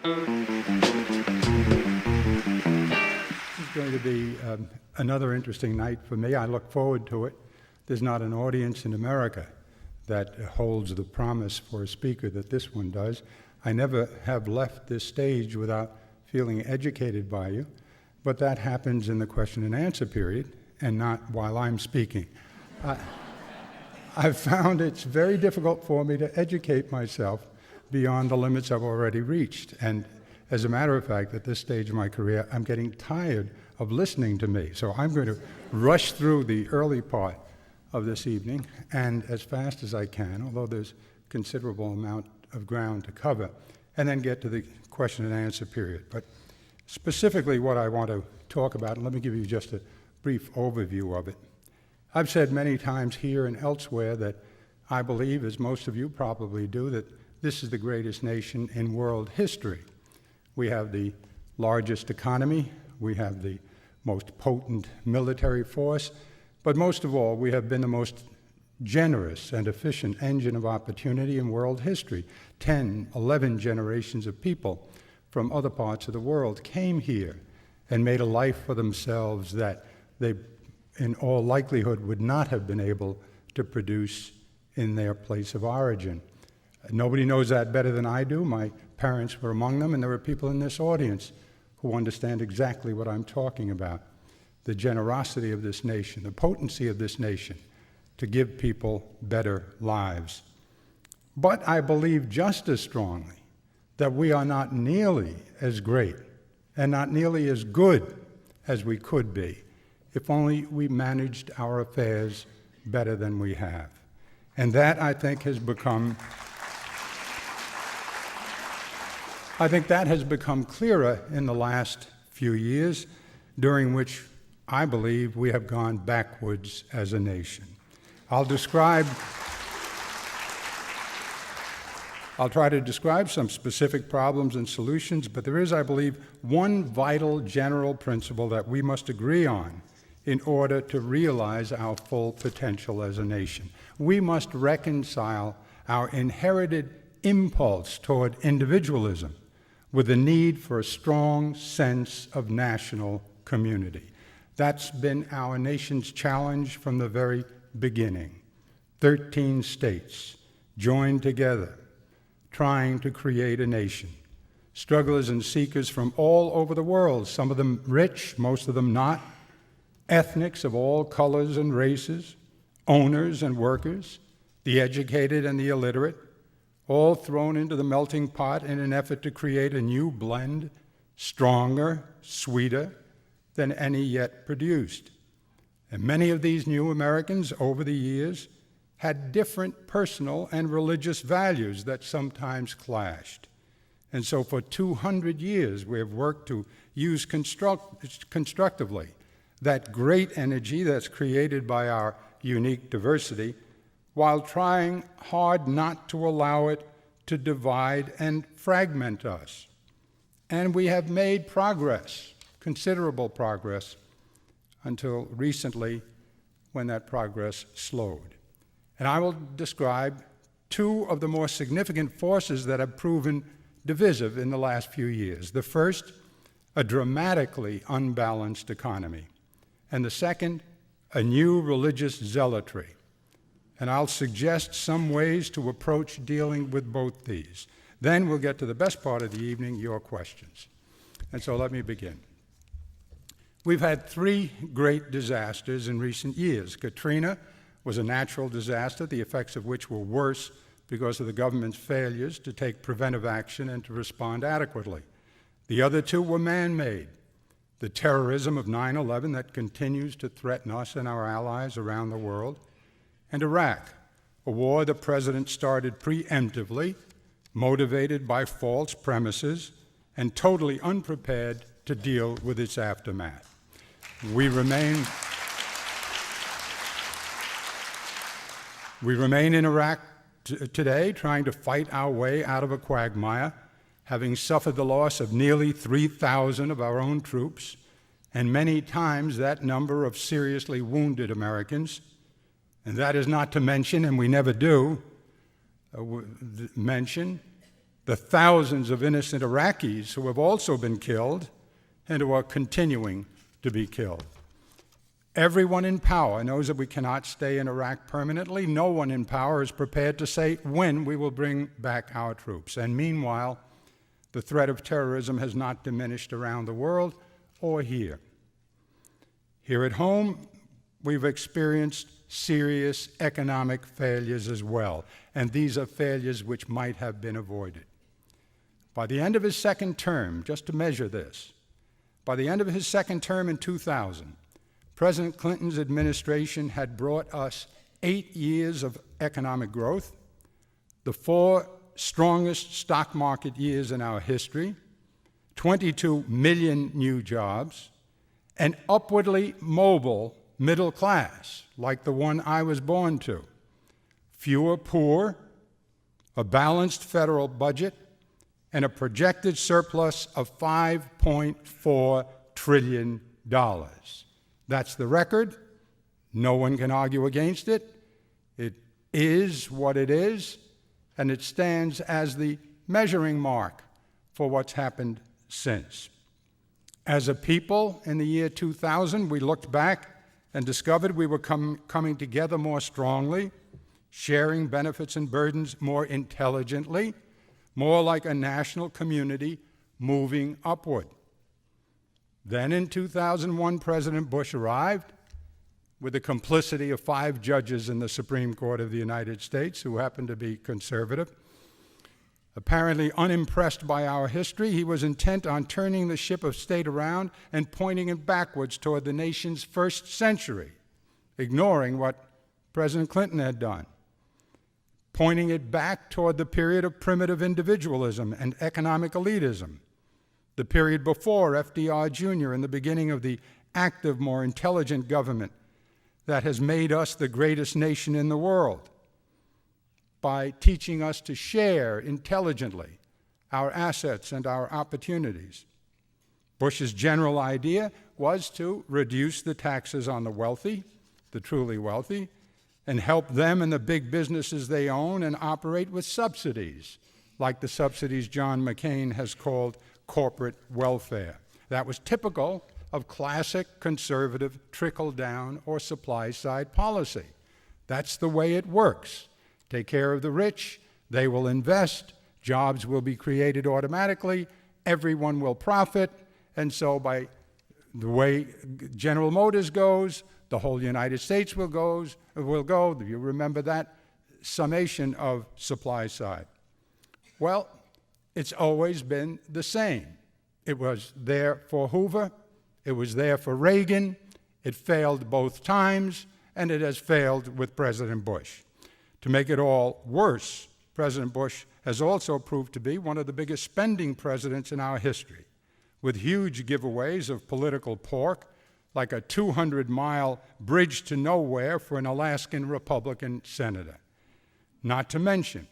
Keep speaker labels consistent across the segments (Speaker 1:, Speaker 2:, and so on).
Speaker 1: It's going to be another interesting night for me. I look forward to it. There's not an audience in America that holds the promise for a speaker that this one does. I never have left this stage without feeling educated by you, but that happens in the question and answer period and not while I'm speaking. I've found it's very difficult for me to educate myself beyond the limits I've already reached. And as a matter of fact, at this stage of my career, I'm getting tired of listening to me. So I'm going to rush through the early part of this evening, and as fast as I can, although there's considerable amount of ground to cover, and then get to the question and answer period. But specifically what I want to talk about, and let me give you just a brief overview of it. I've said many times here and elsewhere that I believe, as most of you probably do, that this is the greatest nation in world history. We have the largest economy, we have the most potent military force, but most of all, we have been the most generous and efficient engine of opportunity in world history. 10, 11 generations of people from other parts of the world came here and made a life for themselves that they, in all likelihood, would not have been able to produce in their place of origin. Nobody knows that better than I do. My parents were among them, and there are people in this audience who understand exactly what I'm talking about. The generosity of this nation, the potency of this nation to give people better lives. But I believe just as strongly that we are not nearly as great and not nearly as good as we could be if only we managed our affairs better than we have. And that, I think, has become clearer in the last few years, during which I believe we have gone backwards as a nation. I'll try to describe some specific problems and solutions, but there is, I believe, one vital general principle that we must agree on in order to realize our full potential as a nation. We must reconcile our inherited impulse toward individualism with the need for a strong sense of national community. That's been our nation's challenge from the very beginning. 13 states joined together, trying to create a nation. Strugglers and seekers from all over the world, some of them rich, most of them not, ethnics of all colors and races, owners and workers, the educated and the illiterate, all thrown into the melting pot in an effort to create a new blend, stronger, sweeter than any yet produced. And many of these new Americans over the years had different personal and religious values that sometimes clashed. And so for 200 years, we have worked to use constructively that great energy that's created by our unique diversity, while trying hard not to allow it to divide and fragment us. And we have made progress, considerable progress, until recently when that progress slowed. And I will describe two of the more significant forces that have proven divisive in the last few years. The first, a dramatically unbalanced economy, and the second, a new religious zealotry. And I'll suggest some ways to approach dealing with both these. Then we'll get to the best part of the evening, your questions. And so let me begin. We've had three great disasters in recent years. Katrina was a natural disaster, the effects of which were worse because of the government's failures to take preventive action and to respond adequately. The other two were man-made. The terrorism of 9/11 that continues to threaten us and our allies around the world, and Iraq, a war the president started preemptively, motivated by false premises, and totally unprepared to deal with its aftermath. We remain in Iraq today, trying to fight our way out of a quagmire, having suffered the loss of nearly 3,000 of our own troops, and many times that number of seriously wounded Americans. And that is not to mention, and we never do mention, the thousands of innocent Iraqis who have also been killed and who are continuing to be killed. Everyone in power knows that we cannot stay in Iraq permanently. No one in power is prepared to say when we will bring back our troops. And meanwhile, the threat of terrorism has not diminished around the world or here. Here at home, we've experienced serious economic failures as well, and these are failures which might have been avoided. By the end of his second term, just to measure this, by the end of his second term in 2000, President Clinton's administration had brought us 8 years of economic growth, the 4 strongest stock market years in our history, 22 million new jobs, an upwardly mobile middle class like the one I was born to, fewer poor, a balanced federal budget, and a projected surplus of $5.4 trillion. That's the record. No one can argue against it. It is what it is, and it stands as the measuring mark for what's happened since. As a people, in the year 2000, we looked back and discovered we were coming together more strongly, sharing benefits and burdens more intelligently, more like a national community moving upward. Then in 2001, President Bush arrived with the complicity of 5 judges in the Supreme Court of the United States who happened to be conservative. Apparently unimpressed by our history, he was intent on turning the ship of state around and pointing it backwards toward the nation's first century, ignoring what President Clinton had done, pointing it back toward the period of primitive individualism and economic elitism, the period before FDR Jr. and the beginning of the active, more intelligent government that has made us the greatest nation in the world by teaching us to share intelligently our assets and our opportunities. Bush's general idea was to reduce the taxes on the wealthy, the truly wealthy, and help them and the big businesses they own and operate with subsidies, like the subsidies John McCain has called corporate welfare. That was typical of classic conservative trickle-down or supply-side policy. That's the way it works. Take care of the rich, they will invest, jobs will be created automatically, everyone will profit, and so by the way General Motors goes, the whole United States will go. You remember that summation of supply side. Well, it's always been the same. It was there for Hoover, it was there for Reagan, it failed both times, and it has failed with President Bush. To make it all worse, President Bush has also proved to be one of the biggest spending presidents in our history, with huge giveaways of political pork, like a 200-mile bridge to nowhere for an Alaskan Republican senator. Not to mention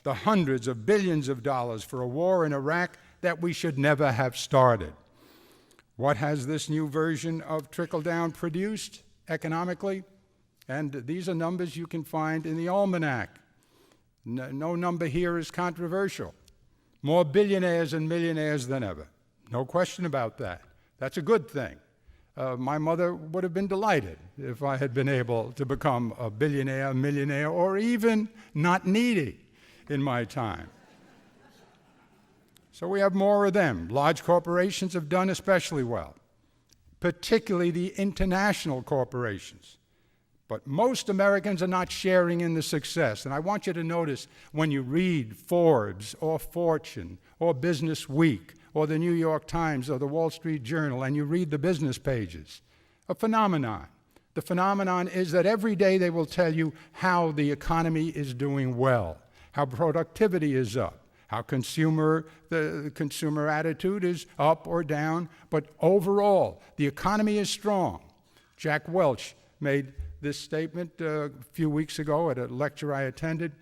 Speaker 1: the hundreds of billions of dollars for a war in Iraq that we should never have started. What has this new version of trickle-down produced economically? And these are numbers you can find in the almanac. No number here is controversial. More billionaires and millionaires than ever. No question about that. That's a good thing. My mother would have been delighted if I had been able to become a billionaire, millionaire, or even not needy in my time. So we have more of them. Large corporations have done especially well, particularly the international corporations. But most Americans are not sharing in the success. And I want you to notice when you read Forbes or Fortune or Business Week or the New York Times or the Wall Street Journal and you read the business pages, a phenomenon. The phenomenon is that every day they will tell you how the economy is doing well, how productivity is up, how the consumer attitude is up or down, but overall, the economy is strong. Jack Welch made this statement a few weeks ago at a lecture I attended,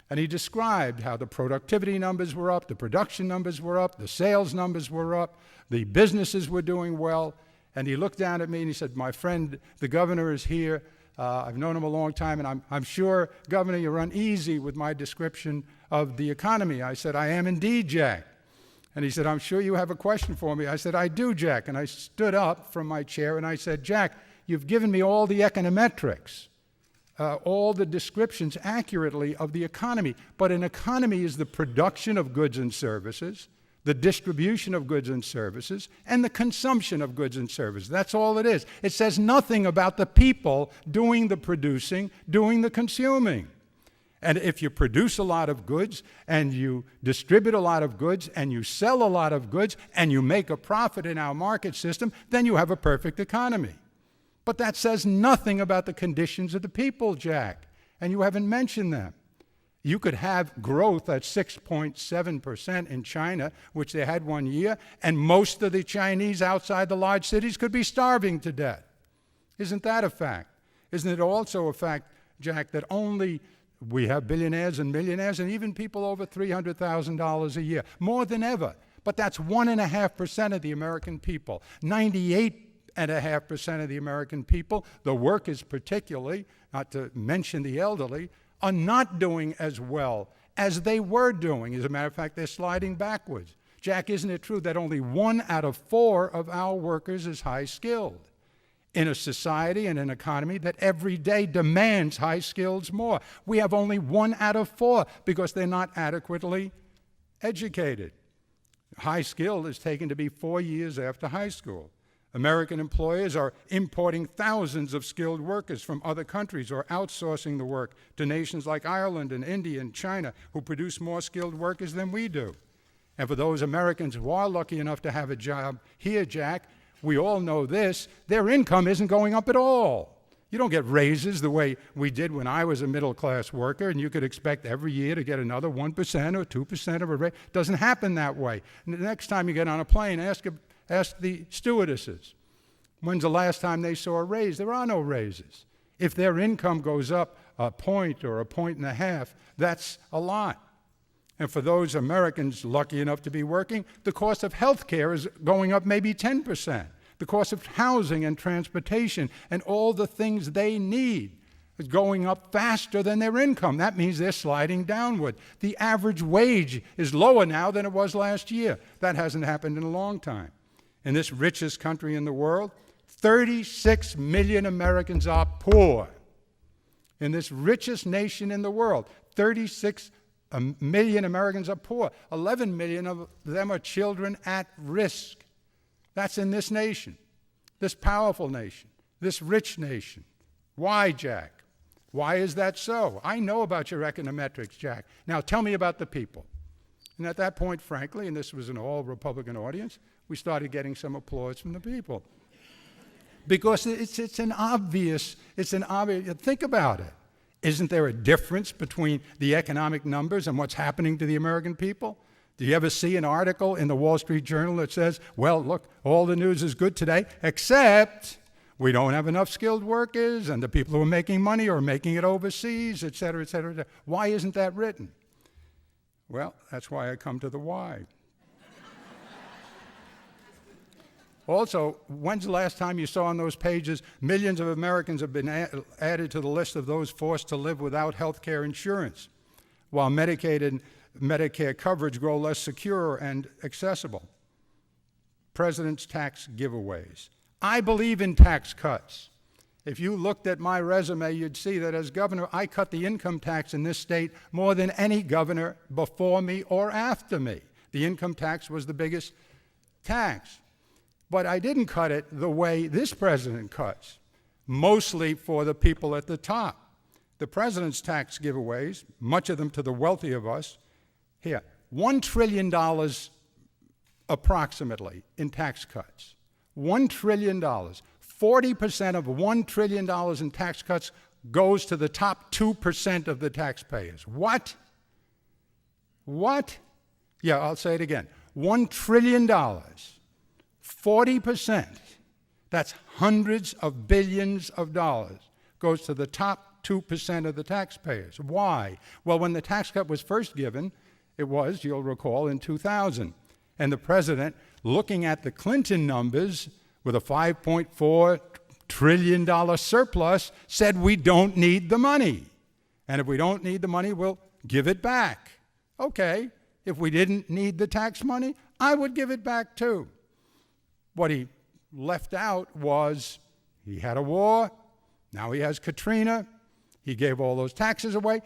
Speaker 1: and he described how the productivity numbers were up, the production numbers were up, the sales numbers were up, the businesses were doing well, and he looked down at me and he said, "My friend, the governor is here. I've known him a long time, and I'm sure, Governor, you're uneasy with my description of the economy. I said, I am indeed, Jack. And he said, I'm sure you have a question for me. I said, I do, Jack. And I stood up from my chair and I said, Jack, you've given me all the econometrics, all the descriptions accurately of the economy. But an economy is the production of goods and services, the distribution of goods and services, and the consumption of goods and services. That's all it is. It says nothing about the people doing the producing, doing the consuming. And if you produce a lot of goods and you distribute a lot of goods and you sell a lot of goods and you make a profit in our market system, then you have a perfect economy. But that says nothing about the conditions of the people, Jack, and you haven't mentioned them. You could have growth at 6.7% in China, which they had one year, and most of the Chinese outside the large cities could be starving to death. Isn't that a fact? Isn't it also a fact, Jack, that we have billionaires and millionaires and even people over $300,000 a year, more than ever. But that's 1.5% of the American people. 98.5% of the American people, the workers particularly, not to mention the elderly, are not doing as well as they were doing. As a matter of fact, they're sliding backwards. Jack, isn't it true that only 1 out of 4 of our workers is high-skilled? In a society and an economy that every day demands high skills more. We have only 1 out of 4 because they're not adequately educated. High skill is taken to be 4 years after high school. American employers are importing thousands of skilled workers from other countries or outsourcing the work to nations like Ireland and India and China, who produce more skilled workers than we do. And for those Americans who are lucky enough to have a job here, Jack, we all know this, their income isn't going up at all. You don't get raises the way we did when I was a middle-class worker, and you could expect every year to get another 1% or 2% of a raise. It doesn't happen that way. And the next time you get on a plane, ask the stewardesses, when's the last time they saw a raise? There are no raises. If their income goes up a point or a point and a half, that's a lot. And for those Americans lucky enough to be working, the cost of health care is going up maybe 10%. The cost of housing and transportation and all the things they need is going up faster than their income. That means they're sliding downward. The average wage is lower now than it was last year. That hasn't happened in a long time. In this richest country in the world, 36 million Americans are poor. In this richest nation in the world, 36 million Americans are poor. 11 million of them are children at risk. That's in this nation, this powerful nation, this rich nation. Why, Jack? Why is that so? I know about your econometrics, Jack. Now tell me about the people. And at that point, frankly, and this was an all-Republican audience, we started getting some applause from the people. Because it's an obvious, think about it. Isn't there a difference between the economic numbers and what's happening to the American people? Do you ever see an article in the Wall Street Journal that says, well, look, all the news is good today, except we don't have enough skilled workers, and the people who are making money are making it overseas, et cetera, et cetera, et cetera. Why isn't that written? Well, that's why I come to the why. Also, when's the last time you saw on those pages, millions of Americans have been added to the list of those forced to live without health care insurance, while Medicaid and Medicare coverage grow less secure and accessible? President's tax giveaways. I believe in tax cuts. If you looked at my resume, you'd see that as governor, I cut the income tax in this state more than any governor before me or after me. The income tax was the biggest tax. But I didn't cut it the way this president cuts, mostly for the people at the top. The president's tax giveaways, much of them to the wealthy of us, here, $1 trillion approximately in tax cuts. $1 trillion. 40% of $1 trillion in tax cuts goes to the top 2% of the taxpayers. What? What? Yeah, I'll say it again. $1 trillion. 40%, that's hundreds of billions of dollars, goes to the top 2% of the taxpayers. Why? Well, when the tax cut was first given, it was, you'll recall, in 2000. And the president, looking at the Clinton numbers with a 5.4 trillion surplus said we don't need the money. And if we don't need the money, we'll give it back. Okay, if we didn't need the tax money, I would give it back too. What he left out was he had a war, now he has Katrina, he gave all those taxes away.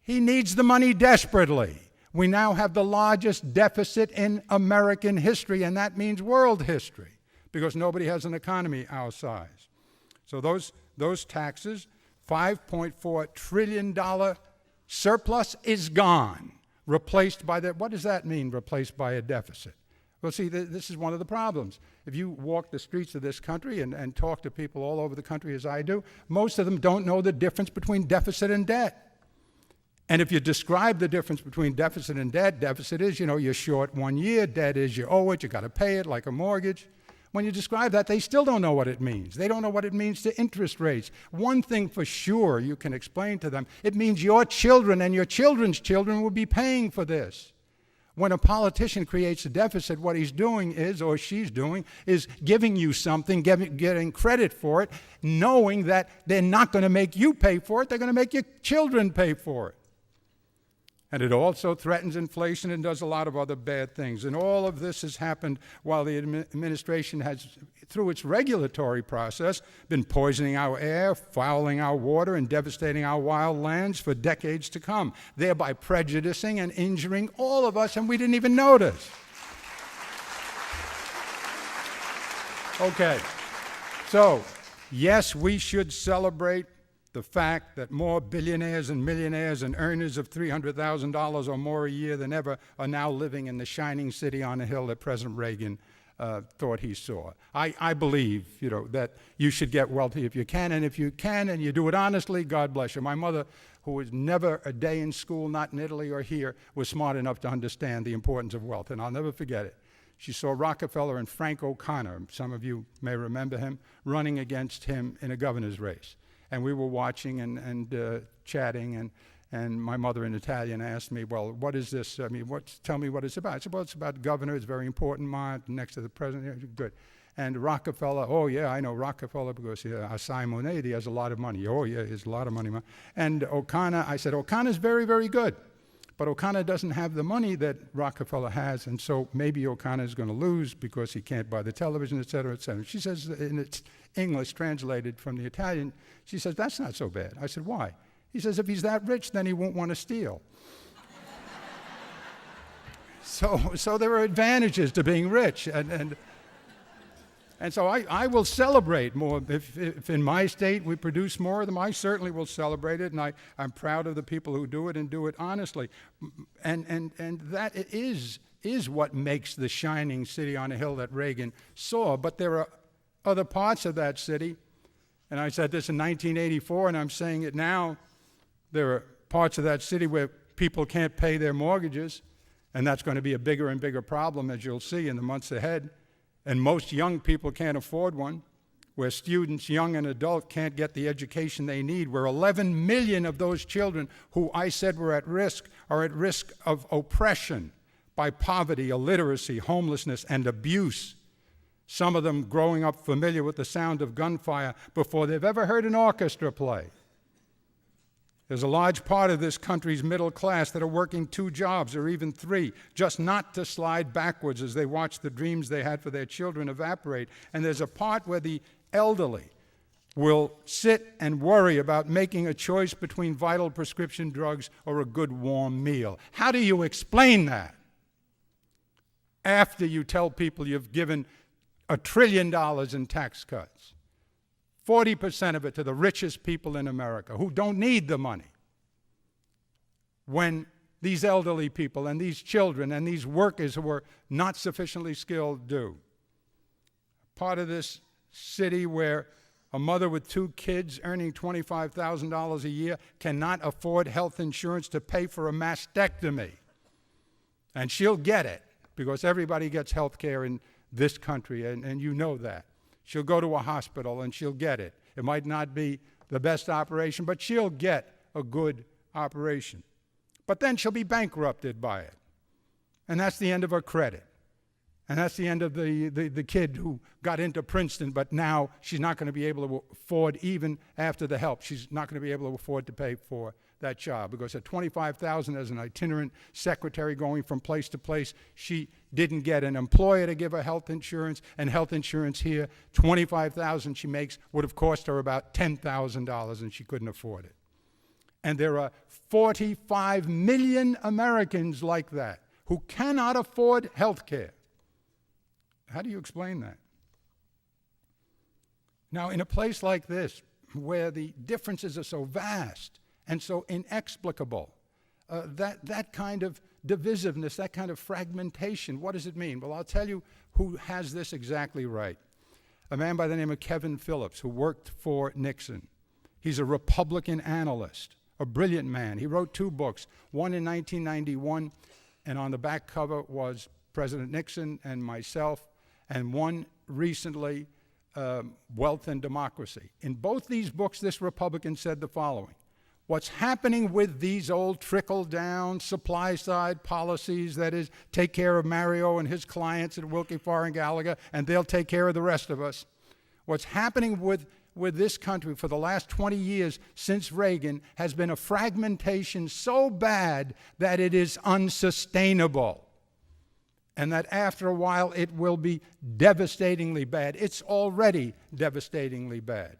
Speaker 1: He needs the money desperately. We now have the largest deficit in American history, and that means world history, because nobody has an economy our size. So those taxes, $5.4 trillion surplus is gone, replaced by what does that mean, replaced by a deficit? Well, see, this is one of the problems. If you walk the streets of this country and talk to people all over the country as I do, most of them don't know the difference between deficit and debt. And if you describe the difference between deficit and debt, deficit is, you're short 1 year, debt is you owe it, you got to pay it like a mortgage. When you describe that, they still don't know what it means. They don't know what it means to interest rates. One thing for sure you can explain to them, it means your children and your children's children will be paying for this. When a politician creates a deficit, what he's doing is, or she's doing, is giving you something, getting credit for it, knowing that they're not going to make you pay for it, they're going to make your children pay for it. And it also threatens inflation and does a lot of other bad things. And all of this has happened while the administration has, through its regulatory process, been poisoning our air, fouling our water, and devastating our wild lands for decades to come, thereby prejudicing and injuring all of us, and we didn't even notice. Okay, so yes, we should celebrate the fact that more billionaires and millionaires and earners of $300,000 or more a year than ever are now living in the shining city on a hill that President Reagan thought he saw. I believe, that you should get wealthy if you can, and if you can and you do it honestly, God bless you. My mother, who was never a day in school, not in Italy or here, was smart enough to understand the importance of wealth, and I'll never forget it. She saw Rockefeller and Frank O'Connor, some of you may remember him, running against him in a governor's race. And we were watching and chatting, and my mother in Italian asked me, well, what is this? Tell me what it's about. I said, well, it's about governor. It's very important, Ma, next to the president. Yeah, good. And Rockefeller, oh, yeah, I know Rockefeller because Assai Monedi has a lot of money. Oh, yeah, he has a lot of money. Ma. And O'Connor, I said, O'Connor's very, very good. But O'Connor doesn't have the money that Rockefeller has, and so maybe O'Connor's going to lose because he can't buy the television, et cetera, et cetera. She says, in its English translated from the Italian, she says, that's not so bad. I said, why? He says, if he's that rich, then he won't want to steal. So there are advantages to being rich, and so I will celebrate more. If in my state we produce more of them, I certainly will celebrate it, and I'm proud of the people who do it and do it honestly. And that is what makes the shining city on a hill that Reagan saw. But there are other parts of that city, and I said this in 1984, and I'm saying it now. There are parts of that city where people can't pay their mortgages, and that's going to be a bigger and bigger problem, as you'll see in the months ahead. And most young people can't afford one, where students, young and adult, can't get the education they need, where 11 million of those children who I said were at risk are at risk of oppression by poverty, illiteracy, homelessness, and abuse. Some of them growing up familiar with the sound of gunfire before they've ever heard an orchestra play. There's a large part of this country's middle class that are working 2 jobs or even 3, just not to slide backwards as they watch the dreams they had for their children evaporate. And there's a part where the elderly will sit and worry about making a choice between vital prescription drugs or a good warm meal. How do you explain that after you tell people you've given $1 trillion in tax cuts? 40% of it to the richest people in America who don't need the money, when these elderly people and these children and these workers who are not sufficiently skilled do. Part of this city where a mother with 2 kids earning $25,000 a year cannot afford health insurance to pay for a mastectomy. And she'll get it because everybody gets health care in this country, and you know that. She'll go to a hospital and she'll get it. It might not be the best operation, but she'll get a good operation. But then she'll be bankrupted by it. And that's the end of her credit. And that's the end of the kid who got into Princeton, but now she's not going to be able to afford, even after the help, she's not going to be able to afford to pay for that child, because at $25,000 as an itinerant secretary going from place to place, she didn't get an employer to give her health insurance, and health insurance here, $25,000 she makes would have cost her about $10,000, and she couldn't afford it. And there are 45 million Americans like that who cannot afford health care. How do you explain that? Now, in a place like this, where the differences are so vast and so inexplicable, that kind of divisiveness, that kind of fragmentation, what does it mean? Well, I'll tell you who has this exactly right. A man by the name of Kevin Phillips, who worked for Nixon. He's a Republican analyst, a brilliant man. He wrote 2 books, one in 1991, and on the back cover was President Nixon and myself, and one recently, Wealth and Democracy. In both these books, this Republican said the following: what's happening with these old trickle-down supply-side policies, that is, take care of Mario and his clients at Wilkie Farr and Gallagher, and they'll take care of the rest of us. What's happening with this country for the last 20 years since Reagan has been a fragmentation so bad that it is unsustainable. And that after a while it will be devastatingly bad. It's already devastatingly bad.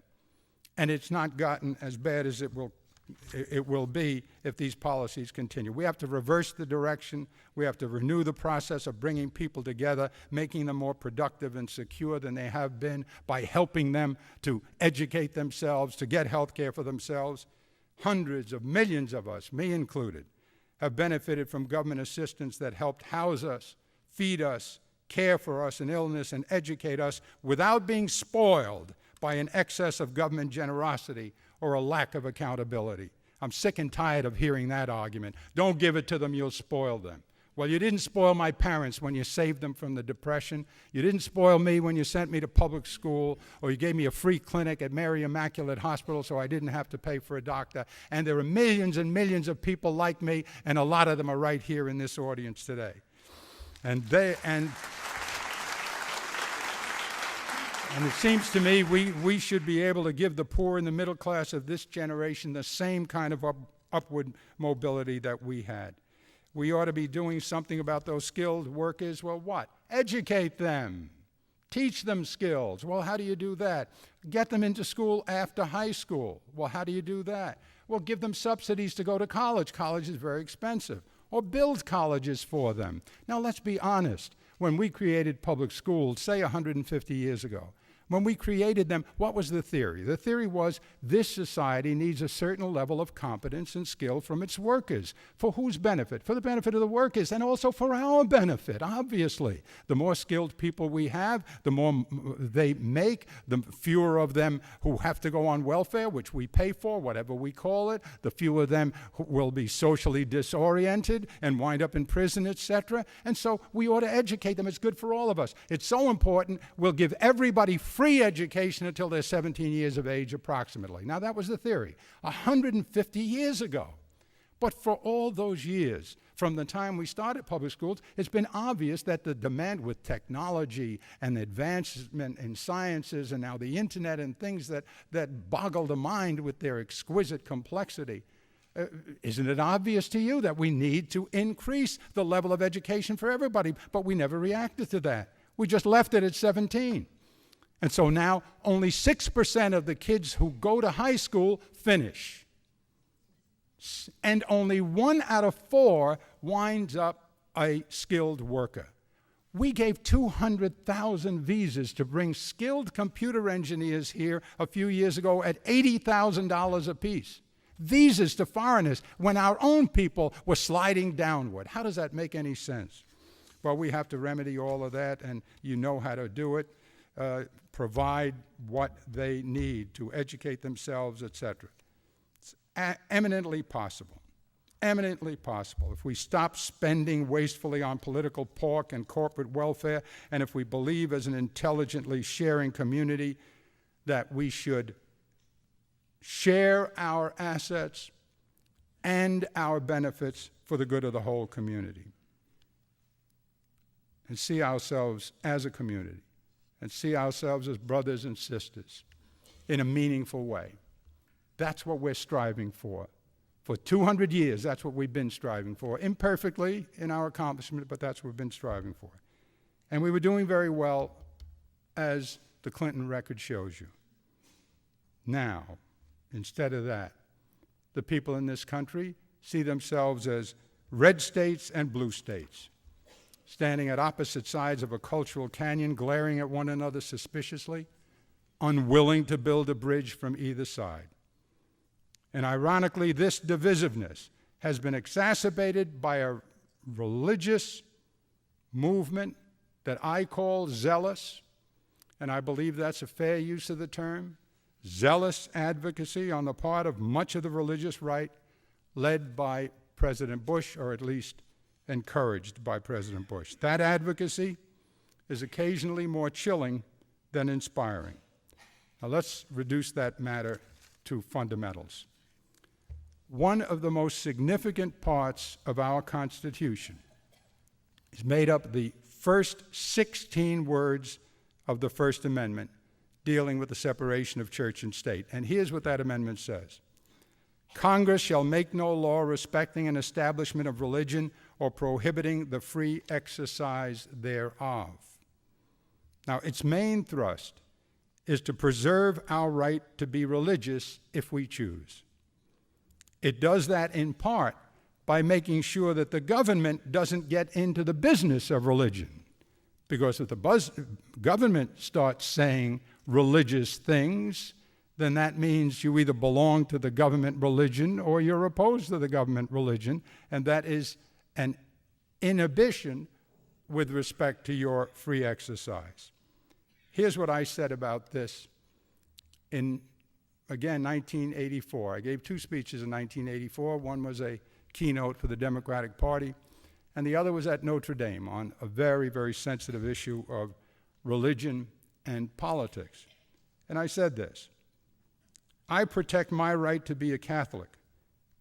Speaker 1: And it's not gotten as bad as it will be if these policies continue. We have to reverse the direction. We have to renew the process of bringing people together, making them more productive and secure than they have been by helping them to educate themselves, to get health care for themselves. Hundreds of millions of us, me included, have benefited from government assistance that helped house us, feed us, care for us in illness, and educate us without being spoiled by an excess of government generosity or a lack of accountability. I'm sick and tired of hearing that argument. Don't give it to them, you'll spoil them. Well, you didn't spoil my parents when you saved them from the Depression. You didn't spoil me when you sent me to public school, or you gave me a free clinic at Mary Immaculate Hospital so I didn't have to pay for a doctor. And there are millions and millions of people like me, and a lot of them are right here in this audience today. And it seems to me we should be able to give the poor and the middle class of this generation the same kind of upward mobility that we had. We ought to be doing something about those skilled workers. Well, what? Educate them. Teach them skills. Well, how do you do that? Get them into school after high school. Well, how do you do that? Well, give them subsidies to go to college. College is very expensive. Or build colleges for them. Now, let's be honest. When we created public schools, say 150 years ago, when we created them, what was the theory? The theory was this society needs a certain level of competence and skill from its workers. For whose benefit? For the benefit of the workers, and also for our benefit, obviously. The more skilled people we have, the more they make, the fewer of them who have to go on welfare, which we pay for, whatever we call it, the fewer of them who will be socially disoriented and wind up in prison, etc. And so we ought to educate them. It's good for all of us. It's so important, we'll give everybody free education until they're 17 years of age approximately. Now, that was the theory 150 years ago. But for all those years, from the time we started public schools, it's been obvious that the demand with technology and advancement in sciences and now the internet and things that boggle the mind with their exquisite complexity, isn't it obvious to you that we need to increase the level of education for everybody? But we never reacted to that. We just left it at 17. And so now only 6% of the kids who go to high school finish. And only 1 out of 4 winds up a skilled worker. We gave 200,000 visas to bring skilled computer engineers here a few years ago at $80,000 apiece. Visas to foreigners when our own people were sliding downward. How does that make any sense? Well, we have to remedy all of that, and you know how to do it. Provide what they need to educate themselves, etc. It's eminently possible. Eminently possible. If we stop spending wastefully on political pork and corporate welfare, and if we believe as an intelligently sharing community that we should share our assets and our benefits for the good of the whole community. and see ourselves as a community and see ourselves as brothers and sisters in a meaningful way. That's what we're striving for. For 200 years, that's what we've been striving for. Imperfectly in our accomplishment, but that's what we've been striving for. And we were doing very well, as the Clinton record shows you. Now, instead of that, the people in this country see themselves as red states and blue states, standing at opposite sides of a cultural canyon, glaring at one another suspiciously, unwilling to build a bridge from either side. And ironically, this divisiveness has been exacerbated by a religious movement that I call zealous, and I believe that's a fair use of the term, zealous advocacy on the part of much of the religious right, led by President Bush, or at least encouraged by President Bush. That advocacy is occasionally more chilling than inspiring. Now let's reduce that matter to fundamentals. One of the most significant parts of our Constitution is made up of the first 16 words of the First Amendment dealing with the separation of church and state. And here's what that amendment says. Congress shall make no law respecting an establishment of religion or prohibiting the free exercise thereof. Now, its main thrust is to preserve our right to be religious if we choose. It does that in part by making sure that the government doesn't get into the business of religion. Because if the government starts saying religious things, then that means you either belong to the government religion or you're opposed to the government religion, and that is an inhibition with respect to your free exercise. Here's what I said about this in, again, 1984. I gave two speeches in 1984. One was a keynote for the Democratic Party, and the other was at Notre Dame on a very, very sensitive issue of religion and politics. And I said this: I protect my right to be a Catholic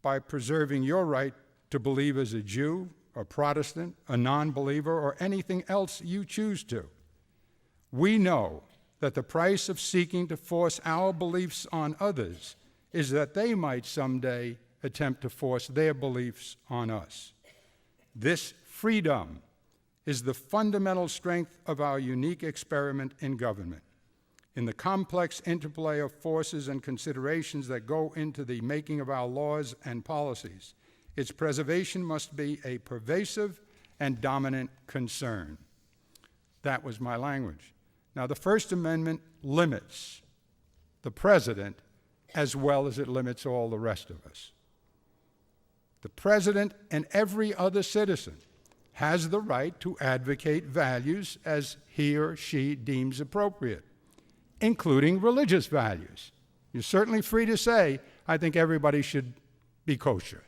Speaker 1: by preserving your right to believe as a Jew, a Protestant, a non-believer, or anything else you choose to. We know that the price of seeking to force our beliefs on others is that they might someday attempt to force their beliefs on us. This freedom is the fundamental strength of our unique experiment in government. In the complex interplay of forces and considerations that go into the making of our laws and policies, its preservation must be a pervasive and dominant concern. That was my language. Now, the First Amendment limits the president as well as it limits all the rest of us. The president and every other citizen has the right to advocate values as he or she deems appropriate, including religious values. You're certainly free to say, I think everybody should be kosher.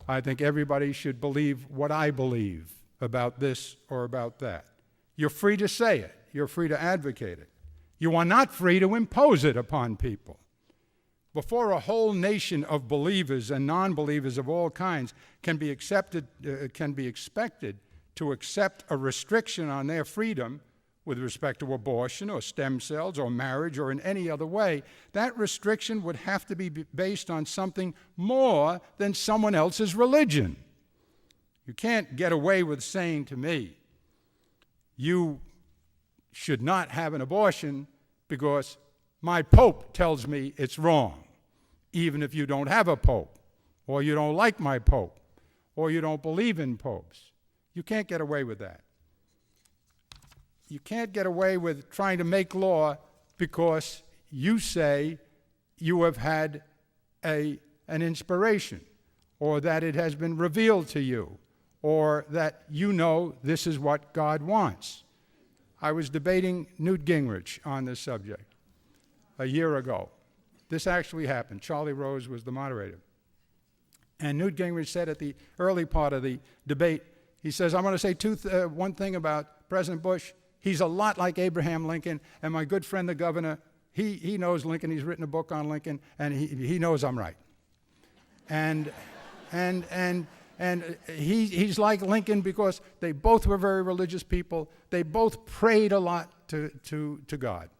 Speaker 1: I think everybody should believe what I believe about this or about that. You're free to say it. You're free to advocate it. You are not free to impose it upon people. Before a whole nation of believers and non-believers of all kinds can be expected to accept a restriction on their freedom with respect to abortion or stem cells or marriage or in any other way, that restriction would have to be based on something more than someone else's religion. You can't get away with saying to me, you should not have an abortion because my pope tells me it's wrong, even if you don't have a pope, or you don't like my pope, or you don't believe in popes. You can't get away with that. You can't get away with trying to make law because you say you have had an inspiration, or that it has been revealed to you, or that you know this is what God wants. I was debating Newt Gingrich on this subject a year ago. This actually happened. Charlie Rose was the moderator. And Newt Gingrich said at the early part of the debate, he says, I'm going to say one thing about President Bush. He's a lot like Abraham Lincoln, and my good friend the governor, he knows Lincoln. He's written a book on Lincoln, and he knows I'm right. And And he's like Lincoln because they both were very religious people. They both prayed a lot to God.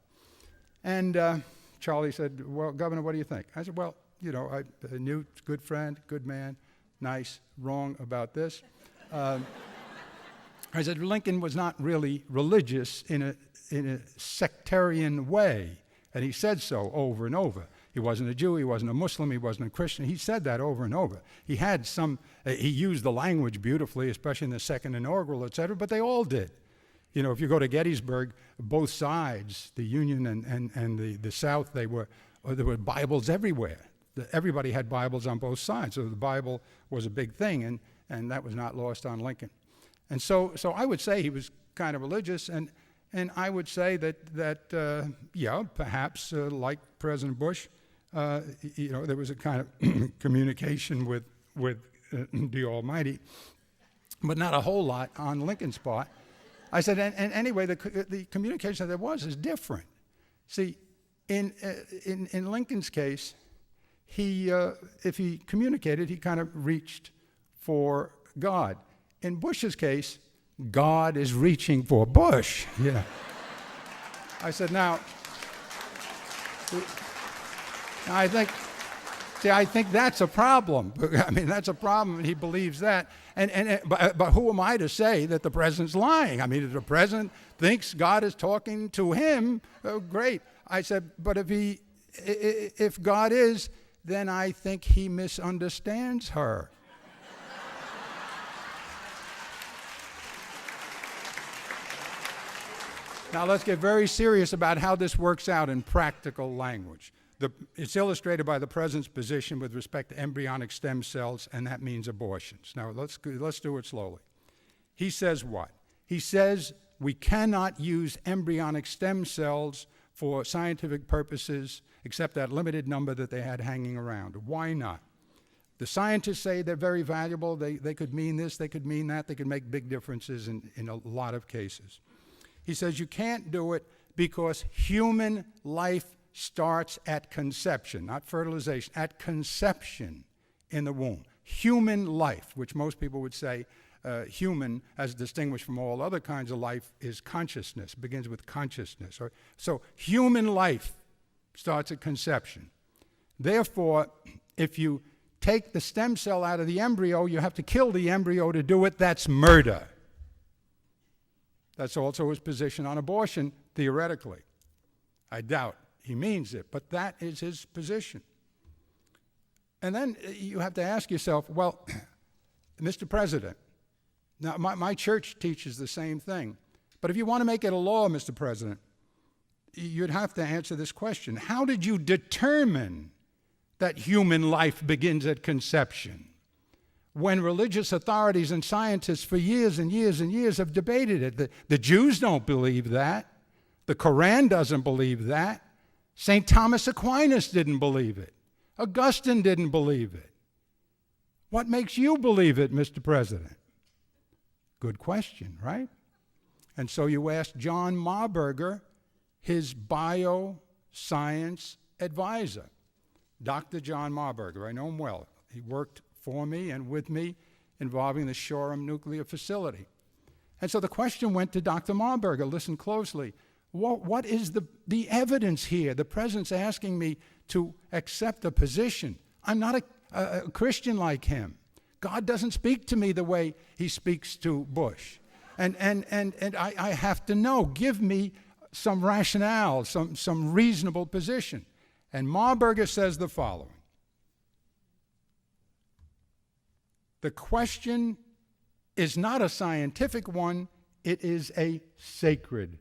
Speaker 1: And Charlie said, well, Governor, what do you think? I said, well, you know, Newt, good friend, good man, nice, wrong about this. I said, Lincoln was not really religious in a sectarian way. And he said so over and over. He wasn't a Jew, he wasn't a Muslim, he wasn't a Christian. He said that over and over. He had he used the language beautifully, especially in the second inaugural, et cetera, but they all did. You know, if you go to Gettysburg, both sides, the Union and the South, there were Bibles everywhere. Everybody had Bibles on both sides, so the Bible was a big thing, and that was not lost on Lincoln. And so I would say he was kind of religious, and I would say that yeah, perhaps like President Bush, you know, there was a kind of communication with the Almighty, but not a whole lot on Lincoln's part. I said, and anyway, the communication that there was is different. See, in Lincoln's case, if he communicated, he kind of reached for God. In Bush's case, God is reaching for Bush. Yeah. I said, now, I think that's a problem. I mean, that's a problem, and he believes that. But who am I to say that the president's lying? I mean, if the president thinks God is talking to him, great. I said, but if God is, then I think he misunderstands her. Now let's get very serious about how this works out in practical language. It's illustrated by the president's position with respect to embryonic stem cells, and that means abortions. Now let's do it slowly. He says what? He says we cannot use embryonic stem cells for scientific purposes except that limited number that they had hanging around. Why not? The scientists say they're very valuable. They could mean this, they could mean that. They could make big differences in a lot of cases. He says you can't do it because human life starts at conception, not fertilization, at conception in the womb. Human life, which most people would say human, as distinguished from all other kinds of life, is consciousness, begins with consciousness. So human life starts at conception. Therefore, if you take the stem cell out of the embryo, you have to kill the embryo to do it. That's murder. That's also his position on abortion, theoretically. I doubt he means it, but that is his position. And then you have to ask yourself, well, Mr. President, now my church teaches the same thing, but if you want to make it a law, Mr. President, you'd have to answer this question. How did you determine that human life begins at conception? When religious authorities and scientists for years and years and years have debated it. The Jews don't believe that. The Quran doesn't believe that. St. Thomas Aquinas didn't believe it. Augustine didn't believe it. What makes you believe it, Mr. President? Good question, right? And so you ask John Marburger, his bioscience advisor, Dr. John Marburger. I know him well. He worked for me and with me involving the Shoreham nuclear facility. And so the question went to Dr. Marburger. Listen closely. What is the evidence here? The president's asking me to accept a position. I'm not a Christian like him. God doesn't speak to me the way he speaks to Bush. And I have to know. Give me some rationale, some reasonable position. And Marburger says the following. The question is not a scientific one, it is a sacred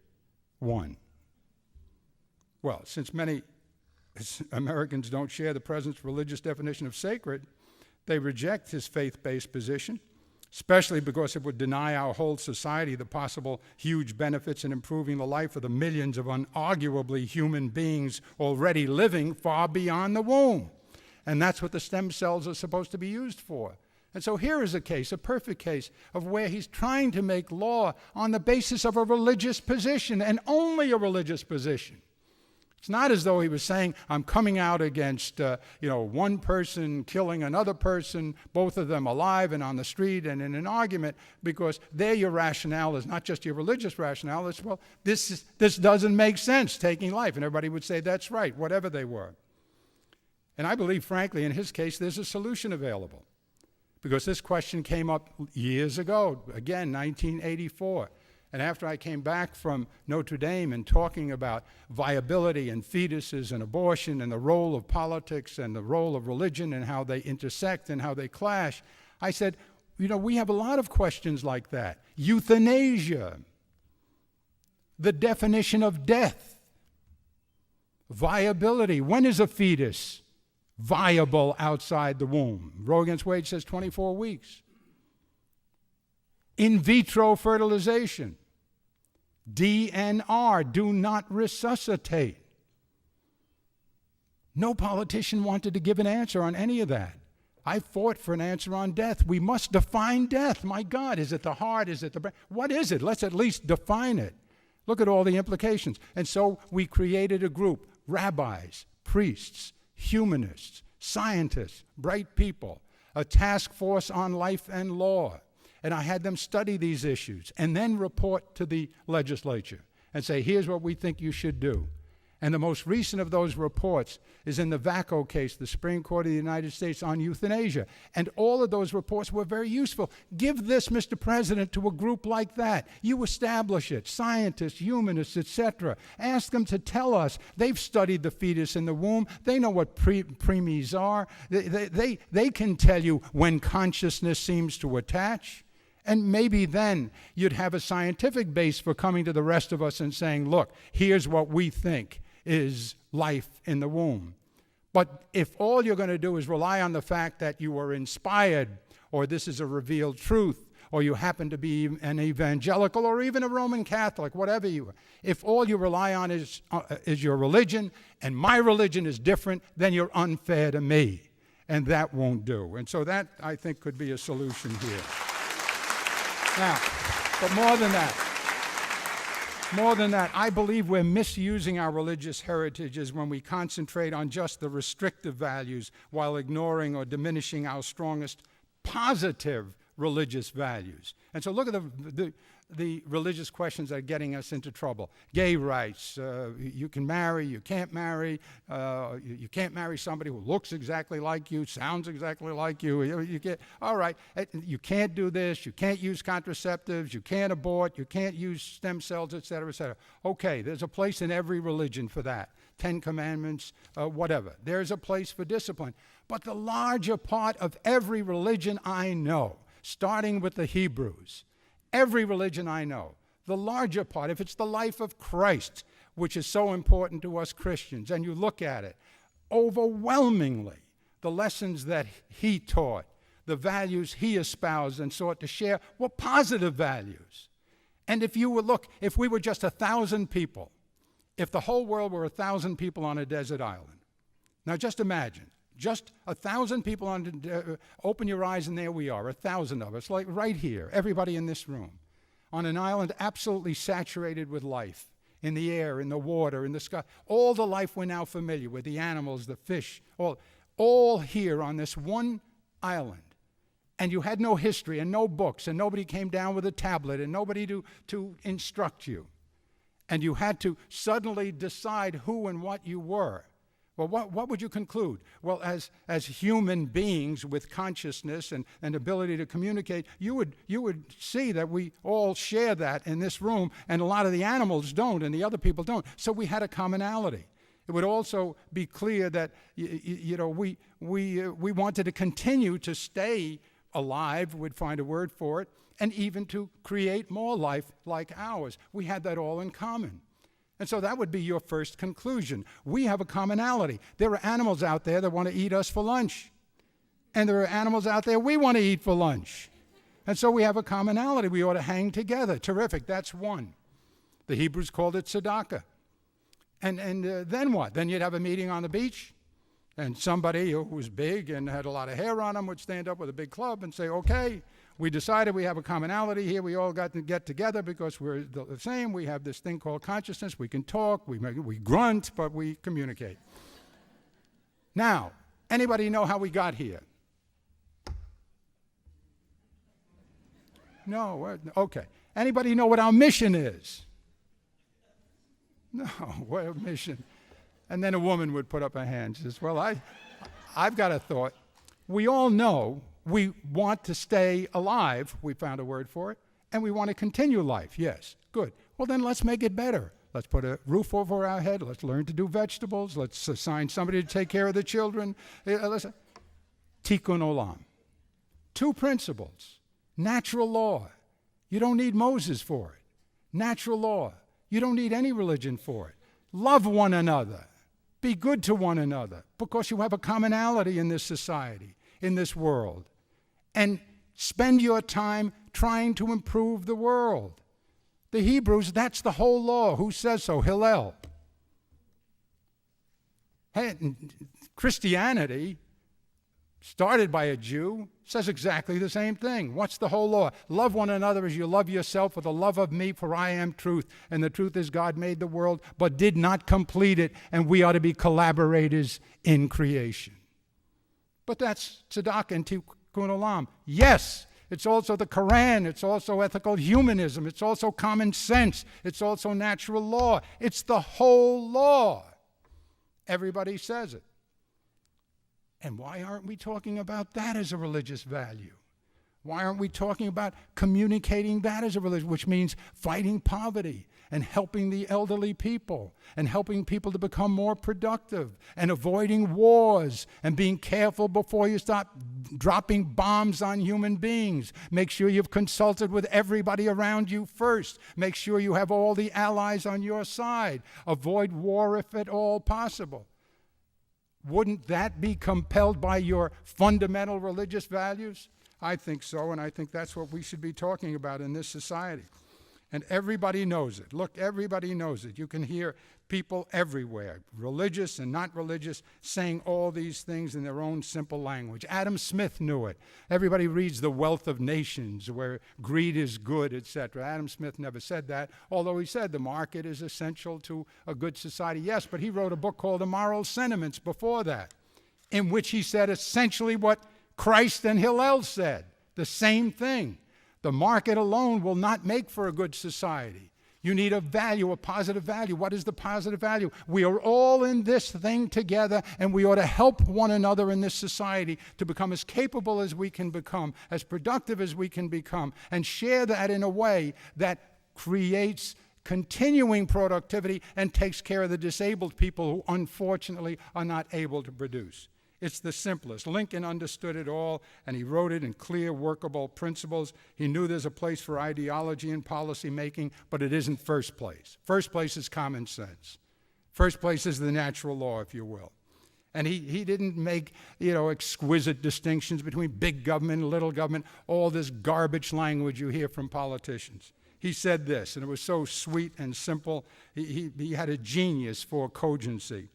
Speaker 1: one. Well, since many Americans don't share the president's religious definition of sacred, they reject his faith-based position, especially because it would deny our whole society the possible huge benefits in improving the life of the millions of unarguably human beings already living far beyond the womb. And that's what the stem cells are supposed to be used for. And so here is a case, a perfect case, of where he's trying to make law on the basis of a religious position, and only a religious position. It's not as though he was saying, I'm coming out against, one person killing another person, both of them alive and on the street and in an argument, because there your rationale is not just your religious rationale. It's, well, this doesn't make sense, taking life. And everybody would say, that's right, whatever they were. And I believe, frankly, in his case, there's a solution available. Because this question came up years ago, again, 1984. And after I came back from Notre Dame and talking about viability and fetuses and abortion and the role of politics and the role of religion and how they intersect and how they clash, I said, we have a lot of questions like that. Euthanasia, the definition of death, viability. When is a fetus viable outside the womb? Roe against Wade says 24 weeks. In vitro fertilization. DNR, do not resuscitate. No politician wanted to give an answer on any of that. I fought for an answer on death. We must define death. My God, is it the heart? Is it the brain? What is it? Let's at least define it. Look at all the implications. And so we created a group, rabbis, priests, humanists, scientists, bright people, a task force on life and law. And I had them study these issues and then report to the legislature and say, here's what we think you should do. And the most recent of those reports is in the Vacco case, the Supreme Court of the United States on euthanasia. And all of those reports were very useful. Give this, Mr. President, to a group like that. You establish it, scientists, humanists, etc. Ask them to tell us. They've studied the fetus in the womb. They know what preemies are. They can tell you when consciousness seems to attach. And maybe then you'd have a scientific base for coming to the rest of us and saying, look, here's what we think is life in the womb. But if all you're going to do is rely on the fact that you were inspired, or this is a revealed truth, or you happen to be an evangelical or even a Roman Catholic, whatever you are, if all you rely on is your religion, and my religion is different, then you're unfair to me. And that won't do. And so that, I think, could be a solution here. Now, but more than that, I believe we're misusing our religious heritages when we concentrate on just the restrictive values while ignoring or diminishing our strongest positive religious values. And so look at the religious questions that are getting us into trouble. Gay rights, you can marry, you can't marry, you can't marry somebody who looks exactly like you, sounds exactly like you. All right, you can't do this, you can't use contraceptives, you can't abort, you can't use stem cells, et cetera, et cetera. Okay, there's a place in every religion for that. 10 Commandments, whatever. There's a place for discipline. But the larger part of every religion I know, starting with the Hebrews, every religion I know, the larger part, if it's the life of Christ, which is so important to us Christians, and you look at it, overwhelmingly, the lessons that he taught, the values he espoused and sought to share were positive values. And if we were just 1,000 people, if the whole world were 1,000 people on a desert island, now just imagine, just 1,000 people open your eyes and there we are, 1,000 of us, like right here, everybody in this room, on an island absolutely saturated with life, in the air, in the water, in the sky, all the life we're now familiar with, the animals, the fish, all here on this one island. And you had no history and no books and nobody came down with a tablet and nobody to instruct you. And you had to suddenly decide who and what you were. Well, what would you conclude? Well, as human beings with consciousness and ability to communicate, you would see that we all share that in this room, and a lot of the animals don't, and the other people don't. So we had a commonality. It would also be clear that we wanted to continue to stay alive, we'd find a word for it, and even to create more life like ours. We had that all in common. And so that would be your first conclusion. We have a commonality. There are animals out there that want to eat us for lunch. And there are animals out there we want to eat for lunch. And so we have a commonality. We ought to hang together. Terrific. That's one. The Hebrews called it tzedakah. And then what? Then you'd have a meeting on the beach, and somebody who was big and had a lot of hair on him would stand up with a big club and say, okay, we decided we have a commonality here. We all got to get together because we're the same. We have this thing called consciousness. We can talk, we grunt, but we communicate. Now, anybody know how we got here? No? Okay. Anybody know what our mission is? No, what mission? And then a woman would put up her hand and says, well, I've got a thought. We all know we want to stay alive, we found a word for it, and we want to continue life. Yes, good. Well, then let's make it better. Let's put a roof over our head. Let's learn to do vegetables. Let's assign somebody to take care of the children. Tikkun olam. 2 principles. Natural law. You don't need Moses for it. Natural law. You don't need any religion for it. Love one another. Be good to one another because you have a commonality in this society, in this world. And spend your time trying to improve the world. The Hebrews, that's the whole law. Who says so? Hillel. Hey, Christianity, started by a Jew, says exactly the same thing. What's the whole law? Love one another as you love yourself with the love of me, for I am truth. And the truth is God made the world, but did not complete it, and we ought to be collaborators in creation. But that's tzedakah and tikkun olam. Yes, it's also the Quran. It's also ethical humanism. It's also common sense. It's also natural law. It's the whole law. Everybody says it. And why aren't we talking about that as a religious value? Why aren't we talking about communicating that as a religion, which means fighting poverty and helping the elderly people and helping people to become more productive and avoiding wars and being careful before you start dropping bombs on human beings. Make sure you've consulted with everybody around you first. Make sure you have all the allies on your side. Avoid war if at all possible. Wouldn't that be compelled by your fundamental religious values? I think so, and I think that's what we should be talking about in this society. And everybody knows it. Look, everybody knows it. You can hear people everywhere, religious and not religious, saying all these things in their own simple language. Adam Smith knew it. Everybody reads The Wealth of Nations, where greed is good, etc. Adam Smith never said that, although he said the market is essential to a good society. Yes, but he wrote a book called The Moral Sentiments before that, in which he said essentially what Christ and Hillel said, the same thing. The market alone will not make for a good society. You need a value, a positive value. What is the positive value? We are all in this thing together, and we ought to help one another in this society to become as capable as we can become, as productive as we can become, and share that in a way that creates continuing productivity and takes care of the disabled people who unfortunately are not able to produce. It's the simplest. Lincoln understood it all, and he wrote it in clear, workable principles. He knew there's a place for ideology and policy making, but it isn't first place. First place is common sense. First place is the natural law, if you will. And he didn't make, exquisite distinctions between big government and little government, all this garbage language you hear from politicians. He said this, and it was so sweet and simple. He had a genius for cogency.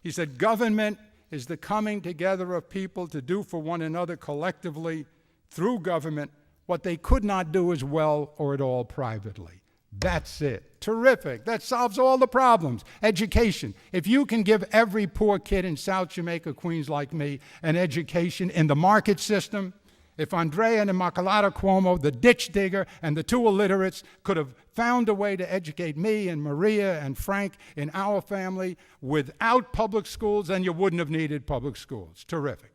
Speaker 1: He said, government is the coming together of people to do for one another collectively through government what they could not do as well or at all privately. That's it. Terrific. That solves all the problems. Education. If you can give every poor kid in South Jamaica, Queens like me, an education in the market system, if Andrea and Immaculata Cuomo, the ditch digger, and the 2 illiterates could have found a way to educate me and Maria and Frank in our family without public schools, then you wouldn't have needed public schools. Terrific.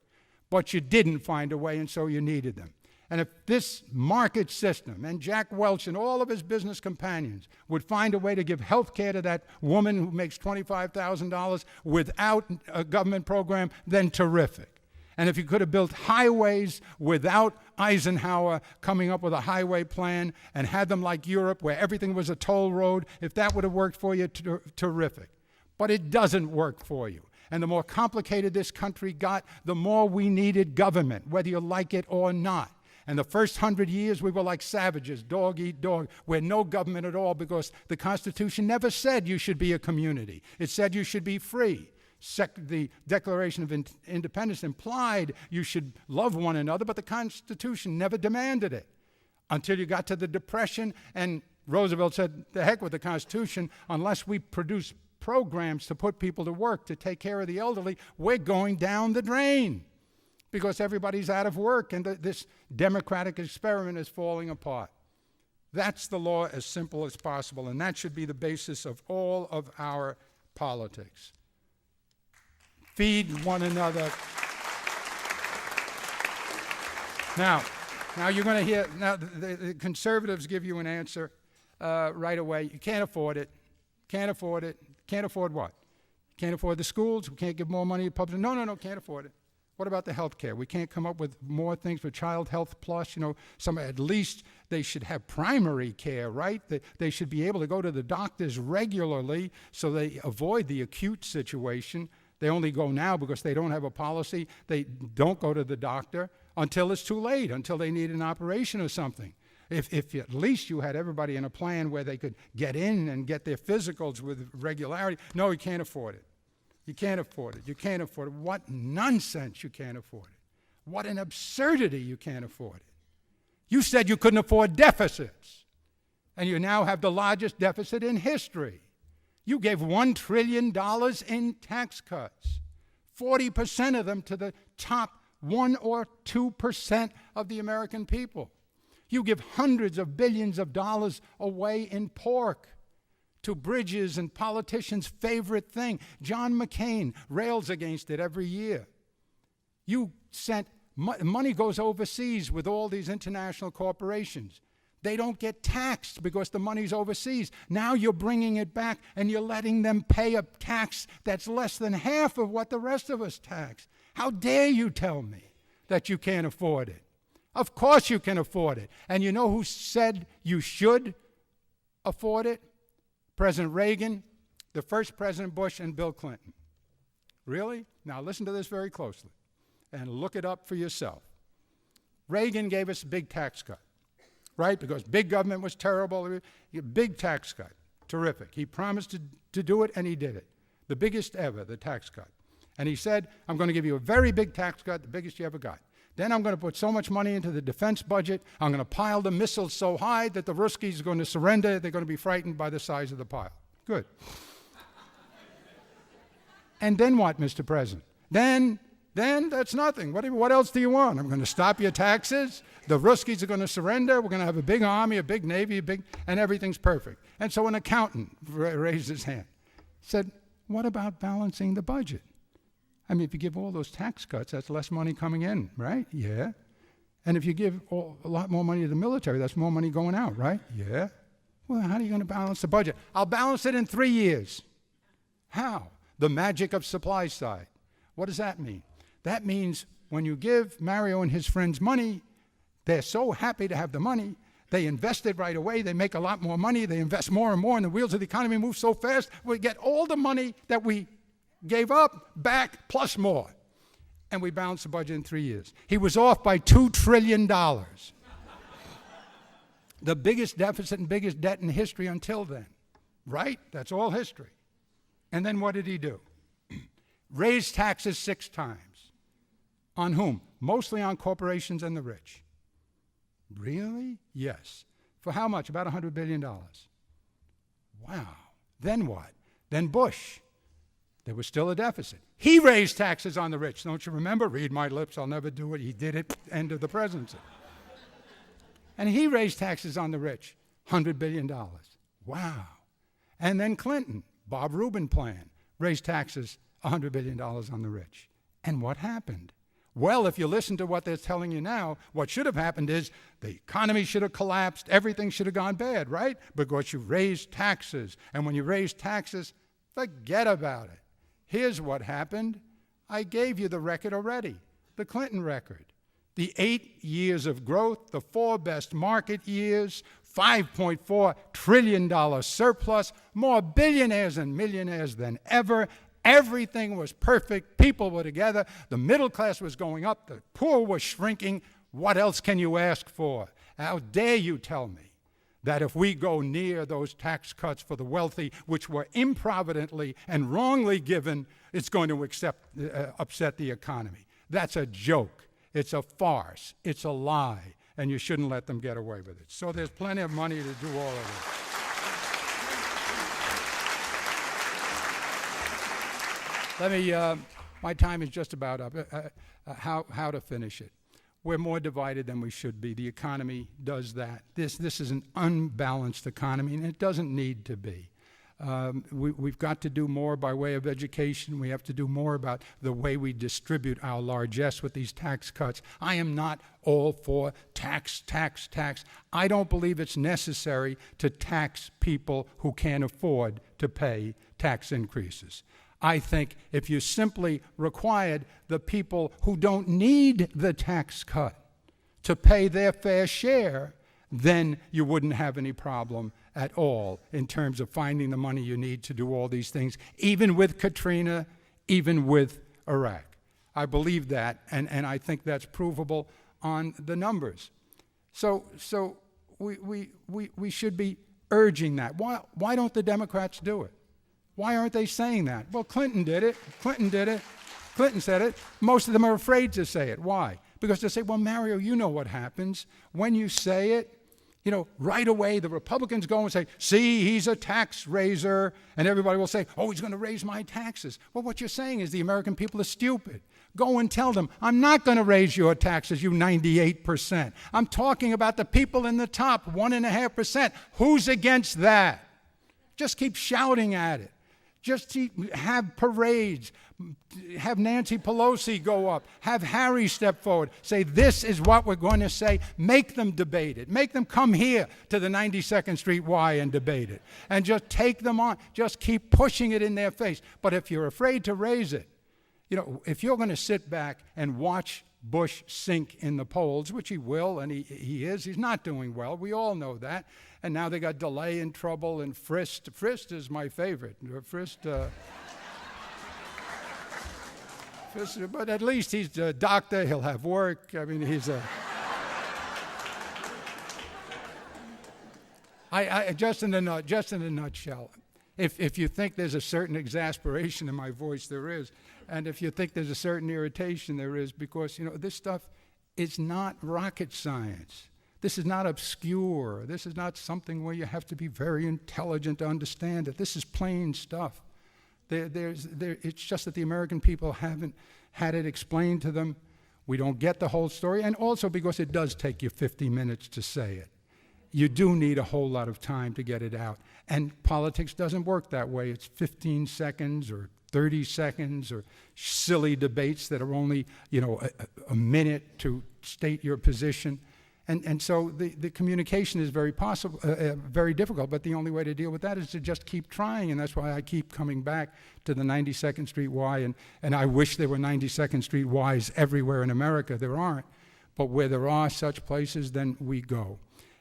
Speaker 1: But you didn't find a way, and so you needed them. And if this market system and Jack Welch and all of his business companions would find a way to give health care to that woman who makes $25,000 without a government program, then terrific. And if you could have built highways without Eisenhower coming up with a highway plan and had them like Europe where everything was a toll road, if that would have worked for you, terrific. But it doesn't work for you. And the more complicated this country got, the more we needed government, whether you like it or not. And the first 100 years, we were like savages, dog eat dog. We had no government at all because the Constitution never said you should be a community. It said you should be free. The Declaration of Independence implied you should love one another, but the Constitution never demanded it. until you got to the Depression, and Roosevelt said, the heck with the Constitution, unless we produce programs to put people to work, to take care of the elderly, we're going down the drain because everybody's out of work and this democratic experiment is falling apart. That's the law as simple as possible, and that should be the basis of all of our politics. Feed one another. Now you're going to hear, the conservatives give you an answer right away. You can't afford it. Can't afford it. Can't afford what? Can't afford the schools. We can't give more money to public. No, can't afford it. What about the health care? We can't come up with more things for Child Health Plus. At least they should have primary care, right? They should be able to go to the doctors regularly so they avoid the acute situation. They only go now because they don't have a policy. They don't go to the doctor until it's too late, until they need an operation or something. If at least you had everybody in a plan where they could get in and get their physicals with regularity. No, you can't afford it. You can't afford it. You can't afford it. What nonsense, you can't afford it. What an absurdity, you can't afford it. You said you couldn't afford deficits, and you now have the largest deficit in history. You gave $1 trillion in tax cuts, 40% of them to the top 1 or 2% of the American people. You give hundreds of billions of dollars away in pork to bridges and politicians' favorite thing. John McCain rails against it every year. You sent money goes overseas with all these international corporations. They don't get taxed because the money's overseas. Now you're bringing it back and you're letting them pay a tax that's less than half of what the rest of us tax. How dare you tell me that you can't afford it? Of course you can afford it. And you know who said you should afford it? President Reagan, the first President Bush, and Bill Clinton. Really? Now listen to this very closely and look it up for yourself. Reagan gave us a big tax cut, right? Because big government was terrible. Big tax cut. Terrific. He promised to do it, and he did it. The biggest ever, the tax cut. And he said, I'm going to give you a very big tax cut, the biggest you ever got. Then I'm going to put so much money into the defense budget, I'm going to pile the missiles so high that the Ruskies are going to surrender. They're going to be frightened by the size of the pile. Good. And then what, Mr. President? Then that's nothing. What else do you want? I'm going to stop your taxes. The Ruskies are going to surrender. We're going to have a big army, a big navy, and everything's perfect. And so an accountant raised his hand, said, what about balancing the budget? I mean, if you give all those tax cuts, that's less money coming in, right? Yeah. And if you give a lot more money to the military, that's more money going out, right? Yeah. Well, how are you going to balance the budget? I'll balance it in 3 years. How? The magic of supply side. What does that mean? That means when you give Mario and his friends money, they're so happy to have the money, they invest it right away, they make a lot more money, they invest more and more, and the wheels of the economy move so fast, we get all the money that we gave up back plus more. And we balanced the budget in 3 years. He was off by $2 trillion. The biggest deficit and biggest debt in history until then. Right? That's all history. And then what did he do? Raise taxes 6 times. On whom? Mostly on corporations and the rich. Really? Yes. For how much? About $100 billion. Wow. Then what? Then Bush. There was still a deficit. He raised taxes on the rich. Don't you remember? Read my lips, I'll never do it. He did it, end of the presidency. And he raised taxes on the rich, $100 billion. Wow. And then Clinton, Bob Rubin plan, raised taxes $100 billion on the rich. And what happened? Well, if you listen to what they're telling you now, what should have happened is the economy should have collapsed, everything should have gone bad, right? Because you raised taxes. And when you raise taxes, forget about it. Here's what happened. I gave you the record already, the Clinton record. The 8 years of growth, the 4 best market years, $5.4 trillion surplus, more billionaires and millionaires than ever. Everything was perfect. People were together. The middle class was going up. The poor was shrinking. What else can you ask for? How dare you tell me that if we go near those tax cuts for the wealthy, which were improvidently and wrongly given, it's going to upset the economy. That's a joke. It's a farce. It's a lie. and you shouldn't let them get away with it. So there's plenty of money to do all of this. Let me, my time is just about up. How to finish it. We're more divided than we should be. The economy does that. This is an unbalanced economy, and it doesn't need to be. We've got to do more by way of education. We have to do more about the way we distribute our largesse with these tax cuts. I am not all for tax. I don't believe it's necessary to tax people who can't afford to pay tax increases. I think if you simply required the people who don't need the tax cut to pay their fair share, then you wouldn't have any problem at all in terms of finding the money you need to do all these things, even with Katrina, even with Iraq. I believe that, and I think that's provable on the numbers. So we should be urging that. Why don't the Democrats do it? Why aren't they saying that? Well, Clinton did it. Clinton said it. Most of them are afraid to say it. Why? Because they say, well, Mario, you know what happens. When you say it, right away the Republicans go and say, see, he's a tax raiser. And everybody will say, oh, he's going to raise my taxes. Well, what you're saying is the American people are stupid. Go and tell them, I'm not going to raise your taxes, you 98%. I'm talking about the people in the top, 1.5%. Who's against that? Just keep shouting at it. Just have parades, have Nancy Pelosi go up, have Harry step forward, say this is what we're going to say, make them debate it, make them come here to the 92nd Street Y and debate it, and just take them on, just keep pushing it in their face. But if you're afraid to raise it, if you're going to sit back and watch Bush sink in the polls, which he will, and he is, he's not doing well, we all know that. And now they got delay and trouble and Frist. Frist is my favorite. Frist, but at least he's a doctor, he'll have work. I mean, he's a... just in a nutshell, if you think there's a certain exasperation in my voice, there is. And if you think there's a certain irritation, there is, because, this stuff is not rocket science. This is not obscure. This is not something where you have to be very intelligent to understand it. This is plain stuff. It's just that the American people haven't had it explained to them. We don't get the whole story, and also because it does take you 50 minutes to say it. You do need a whole lot of time to get it out. And politics doesn't work that way. It's 15 seconds or 30 seconds or silly debates that are only, a minute to state your position. And so the communication is very difficult, but the only way to deal with that is to just keep trying, and that's why I keep coming back to the 92nd Street Y, and I wish there were 92nd Street Ys everywhere in America. There aren't, but where there are such places, then we go.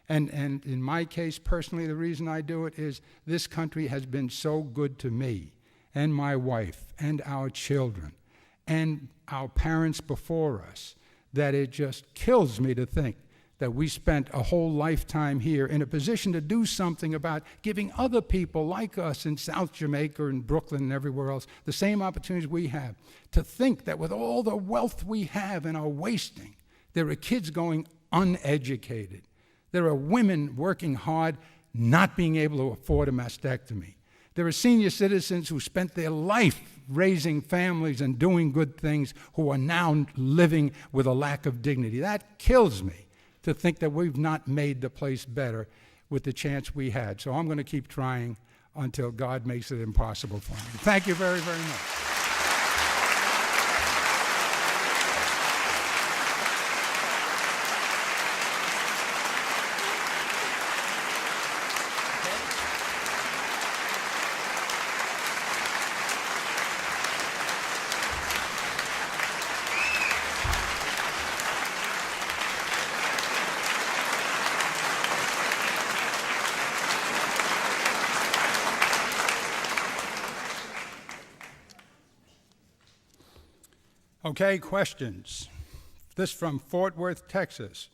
Speaker 1: And in my case, personally, the reason I do it is this country has been so good to me and my wife and our children and our parents before us that it just kills me to think that we spent a whole lifetime here in a position to do something about giving other people like us in South Jamaica and Brooklyn and everywhere else the same opportunities we have. To think that with all the wealth we have and are wasting, there are kids going uneducated. There are women working hard, not being able to afford a mastectomy. There are senior citizens who spent their life raising families and doing good things who are now living with a lack of dignity. That kills me, to think that we've not made the place better with the chance we had. So I'm going to keep trying until God makes it impossible for me. Thank you very, very much. Okay, questions. This from Fort Worth, Texas.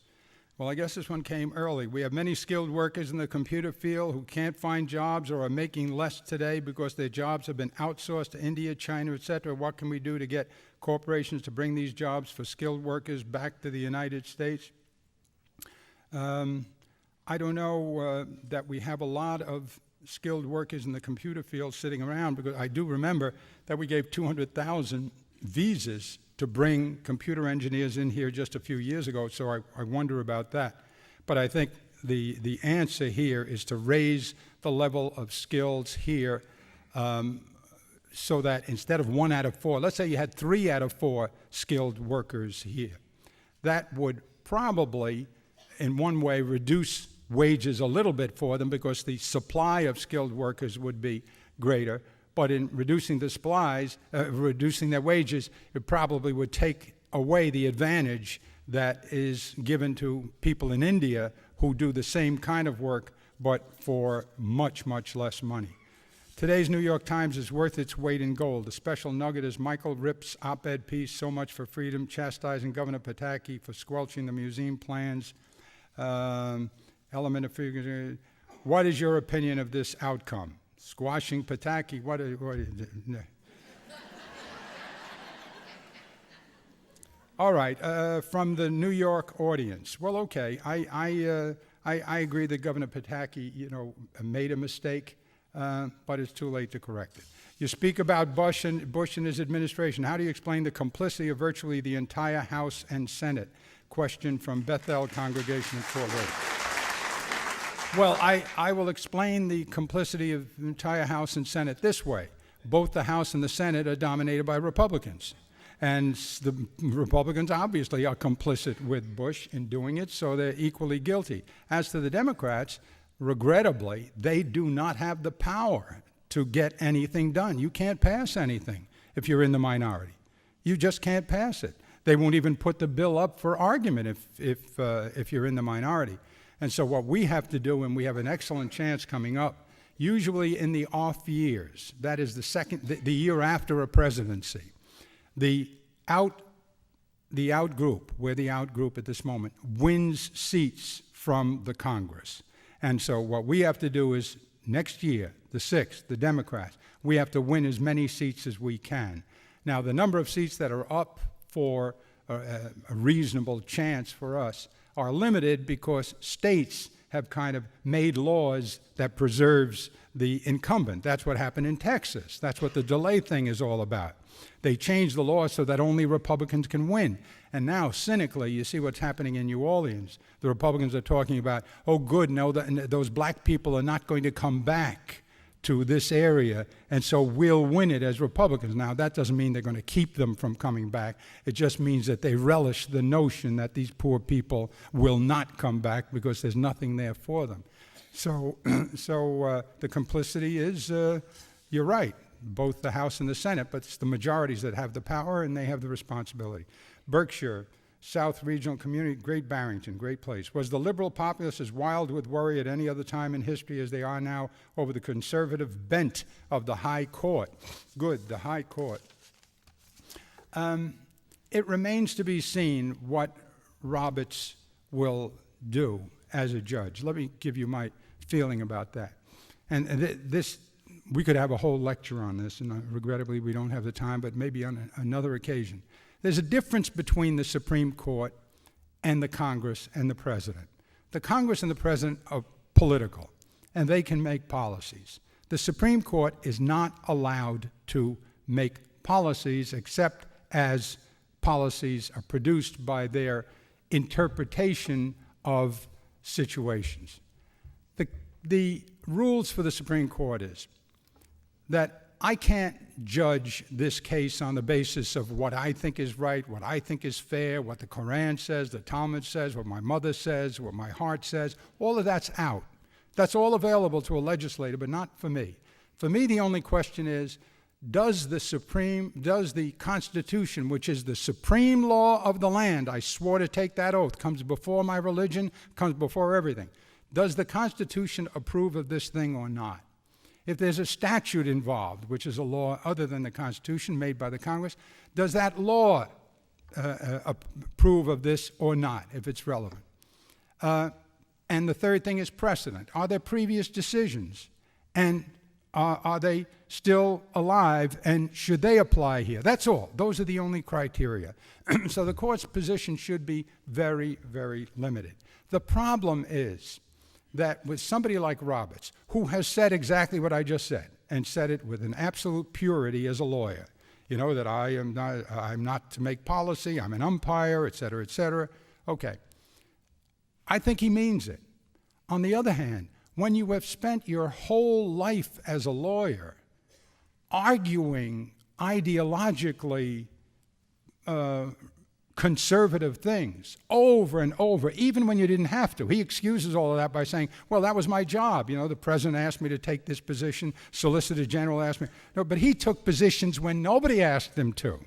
Speaker 1: Well, I guess this one came early. We have many skilled workers in the computer field who can't find jobs or are making less today because their jobs have been outsourced to India, China, etc. What can we do to get corporations to bring these jobs for skilled workers back to the United States? I don't know that we have a lot of skilled workers in the computer field sitting around, because I do remember that we gave 200,000 visas to bring computer engineers in here just a few years ago, so I wonder about that. But I think the answer here is to raise the level of skills here, so that instead of 1 out of 4, let's say you had 3 out of 4 skilled workers here. That would probably, in one way, reduce wages a little bit for them, because the supply of skilled workers would be greater. But in reducing the supplies, reducing their wages, it probably would take away the advantage that is given to people in India who do the same kind of work, but for much, much less money. Today's New York Times is worth its weight in gold. The special nugget is Michael Ripp's op-ed piece, "So Much for Freedom," chastising Governor Pataki for squelching the museum plans. Element of figure. What is your opinion of this outcome? Squashing Pataki? What is no. All right, from the New York audience. Well, okay, I agree that Governor Pataki, made a mistake, but it's too late to correct it. You speak about Bush and his administration. How do you explain the complicity of virtually the entire House and Senate? Question from Bethel Congregation in Fort Worth. Well, I will explain the complicity of the entire House and Senate this way. Both the House and the Senate are dominated by Republicans. And the Republicans obviously are complicit with Bush in doing it, so they're equally guilty. As to the Democrats, regrettably, they do not have the power to get anything done. You can't pass anything if you're in the minority. You just can't pass it. They won't even put the bill up for argument if you're in the minority. And so what we have to do, and we have an excellent chance coming up, usually in the off years, that is the year after a presidency, the out group, we're the out group at this moment, wins seats from the Congress. And so what we have to do is next year, the 6th, the Democrats, we have to win as many seats as we can. Now, the number of seats that are up for a reasonable chance for us are limited because states have kind of made laws that preserves the incumbent. That's what happened in Texas. That's what the delay thing is all about. They changed the law so that only Republicans can win. And now, cynically, you see what's happening in New Orleans. The Republicans are talking about, oh, good, no, those black people are not going to come back to this area, and so we'll win it as Republicans. Now, that doesn't mean they're going to keep them from coming back. It just means that they relish the notion that these poor people will not come back because there's nothing there for them. So the complicity is, you're right, both the House and the Senate, but it's the majorities that have the power and they have the responsibility. Berkshire, South Regional Community, Great Barrington, great place. Was the liberal populace as wild with worry at any other time in history as they are now over the conservative bent of the High Court? Good, the High Court. It remains to be seen what Roberts will do as a judge. Let me give you my feeling about that. And this, we could have a whole lecture on this, and regrettably we don't have the time, but maybe on another occasion. There's a difference between the Supreme Court and the Congress and the President. The Congress and the President are political, and they can make policies. The Supreme Court is not allowed to make policies except as policies are produced by their interpretation of situations. The rules for the Supreme Court is that I can't judge this case on the basis of what I think is right, what I think is fair, what the Quran says, the Talmud says, what my mother says, what my heart says. All of that's out. That's all available to a legislator, but not for me. For me, the only question is, does the Constitution, which is the supreme law of the land, I swore to take that oath, comes before my religion, comes before everything, does the Constitution approve of this thing or not? If there's a statute involved, which is a law other than the Constitution made by the Congress, does that law approve of this or not, if it's relevant? And the third thing is precedent. Are there previous decisions? And are they still alive, and should they apply here? That's all. Those are the only criteria. So the court's position should be very, very limited. The problem is that with somebody like Roberts, who has said exactly what I just said, and said it with an absolute purity as a lawyer, you know, that I'm not to make policy, I'm an umpire, et cetera, et cetera. Okay. I think he means it. On the other hand, when you have spent your whole life as a lawyer arguing ideologically conservative things over and over, even when you didn't have to. He excuses all of that by saying, well, that was my job. You know, the president asked me to take this position, Solicitor General asked me. No, but he took positions when nobody asked him to,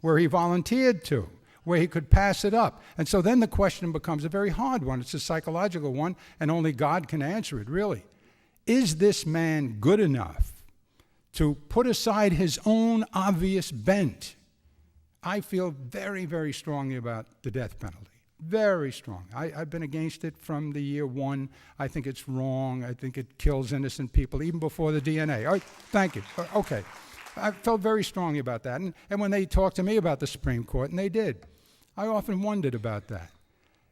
Speaker 1: where he volunteered to, where he could pass it up. And so then the question becomes a very hard one. It's a psychological one, and only God can answer it, really. Is this man good enough to put aside his own obvious bent? I feel very, very strongly about the death penalty. Very strong. I've been against it from the year one. I think it's wrong. I think it kills innocent people, even before the DNA. All right, thank you. Okay. I felt very strongly about that. And when they talked to me about the Supreme Court, and they did, I often wondered about that.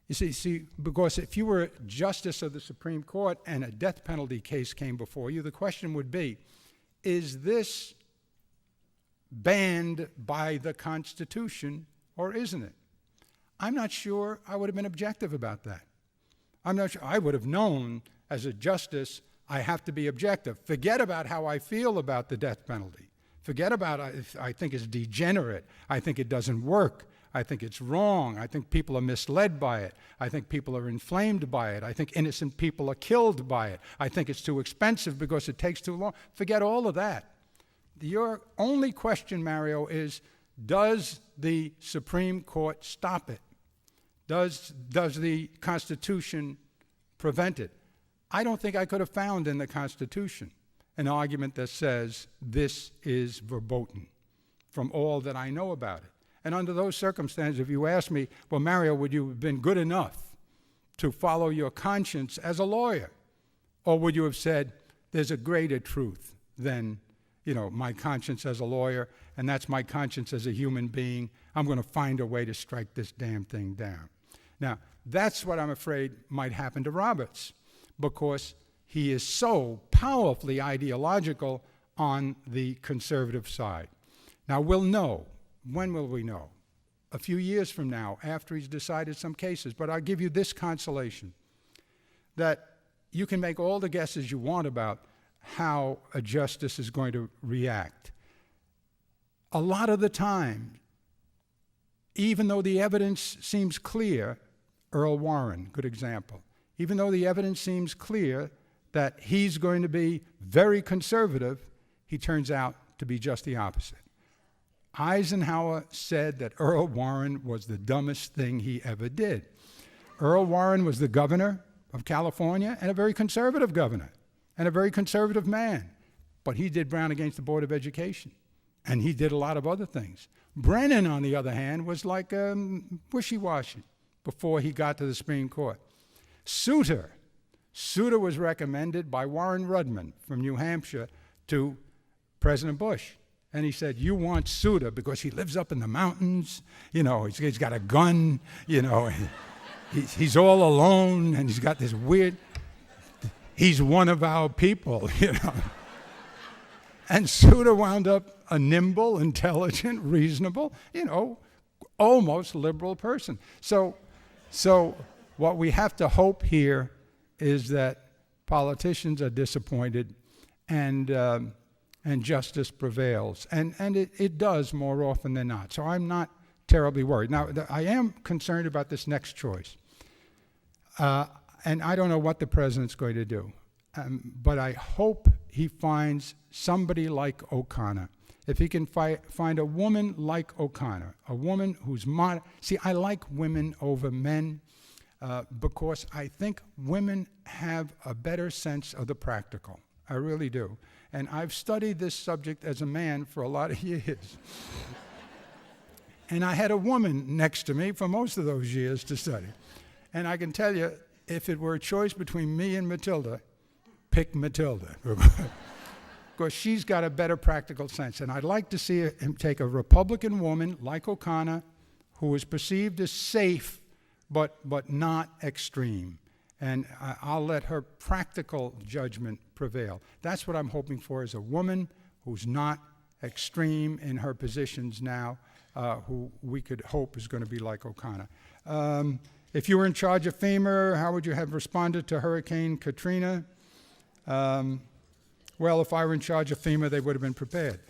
Speaker 1: You see, because if you were a justice of the Supreme Court and a death penalty case came before you, the question would be, is this banned by the Constitution or isn't it? I'm not sure I would have been objective about that. I'm not sure. I would have known as a justice I have to be objective. Forget about how I feel about the death penalty. Forget about I think it's degenerate. I think it doesn't work. I think it's wrong. I think people are misled by it. I think people are inflamed by it. I think innocent people are killed by it. I think it's too expensive because it takes too long. Forget all of that. Your only question, Mario, is does the Supreme Court stop it? Does the Constitution prevent it? I don't think I could have found in the Constitution an argument that says this is verboten from all that I know about it. And under those circumstances, if you ask me, well, Mario, would you have been good enough to follow your conscience as a lawyer? Or would you have said, there's a greater truth than, you know, my conscience as a lawyer, and that's my conscience as a human being. I'm going to find a way to strike this damn thing down. Now, that's what I'm afraid might happen to Roberts, because he is so powerfully ideological on the conservative side. Now, we'll know. When will we know? A few years from now, after he's decided some cases. But I'll give you this consolation, that you can make all the guesses you want about how a justice is going to react. A lot of the time, even though the evidence seems clear, Earl Warren, good example, even though the evidence seems clear that he's going to be very conservative, he turns out to be just the opposite. Eisenhower said that Earl Warren was the dumbest thing he ever did. Earl Warren was the governor of California, and a very conservative governor, and a very conservative man. But he did Brown against the Board of Education, and he did a lot of other things. Brennan, on the other hand, was like wishy-washy before he got to the Supreme Court. Souter was recommended by Warren Rudman from New Hampshire to President Bush. And he said, you want Souter because he lives up in the mountains, you know, he's got a gun, you know, he's all alone, and he's got this weird, he's one of our people, you know. And Souter wound up a nimble, intelligent, reasonable, you know, almost liberal person. So what we have to hope here is that politicians are disappointed and justice prevails. And it does more often than not. So I'm not terribly worried. Now, I am concerned about this next choice. And I don't know what the president's going to do. But I hope he finds somebody like O'Connor. If he can find a woman like O'Connor, a woman who's See, I like women over men because I think women have a better sense of the practical. I really do. And I've studied this subject as a man for a lot of years. And I had a woman next to me for most of those years to study. And I can tell you, if it were a choice between me and Matilda, pick Matilda. Because she's got a better practical sense. And I'd like to see him take a Republican woman like O'Connor, who is perceived as safe, but not extreme. and I'll let her practical judgment prevail. That's what I'm hoping for, is a woman who's not extreme in her positions now, who we could hope is going to be like O'Connor. If you were in charge of FEMA, how would you have responded to Hurricane Katrina? Well, if I were in charge of FEMA, they would have been prepared.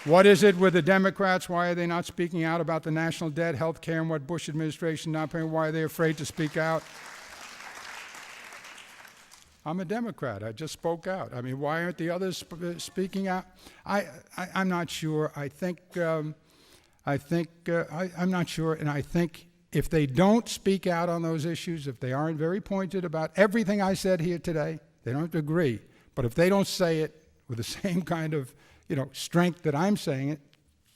Speaker 1: What is it with the Democrats? Why are they not speaking out about the national debt, health care, and what Bush administration not paying? Why are they afraid to speak out? I'm a Democrat. I just spoke out. I mean, why aren't the others speaking out? I'm not sure. I'm not sure, and I think if they don't speak out on those issues, if they aren't very pointed about everything I said here today, they don't have to agree. But if they don't say it with the same kind of strength that I'm saying it,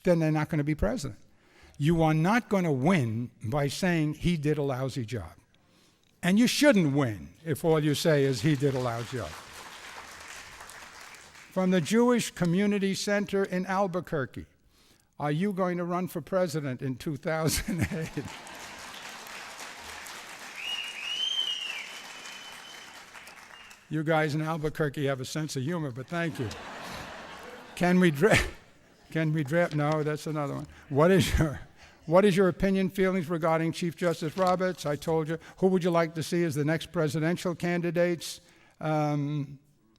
Speaker 1: then they're not going to be president. You are not going to win by saying he did a lousy job. And you shouldn't win if all you say is he did a lousy job. From the Jewish Community Center in Albuquerque, are you going to run for president in 2008? You guys in Albuquerque have a sense of humor, but thank you. Can we draft? No, that's another one. What is your opinion, feelings regarding Chief Justice Roberts? I told you. Who would you like to see as the next presidential candidates?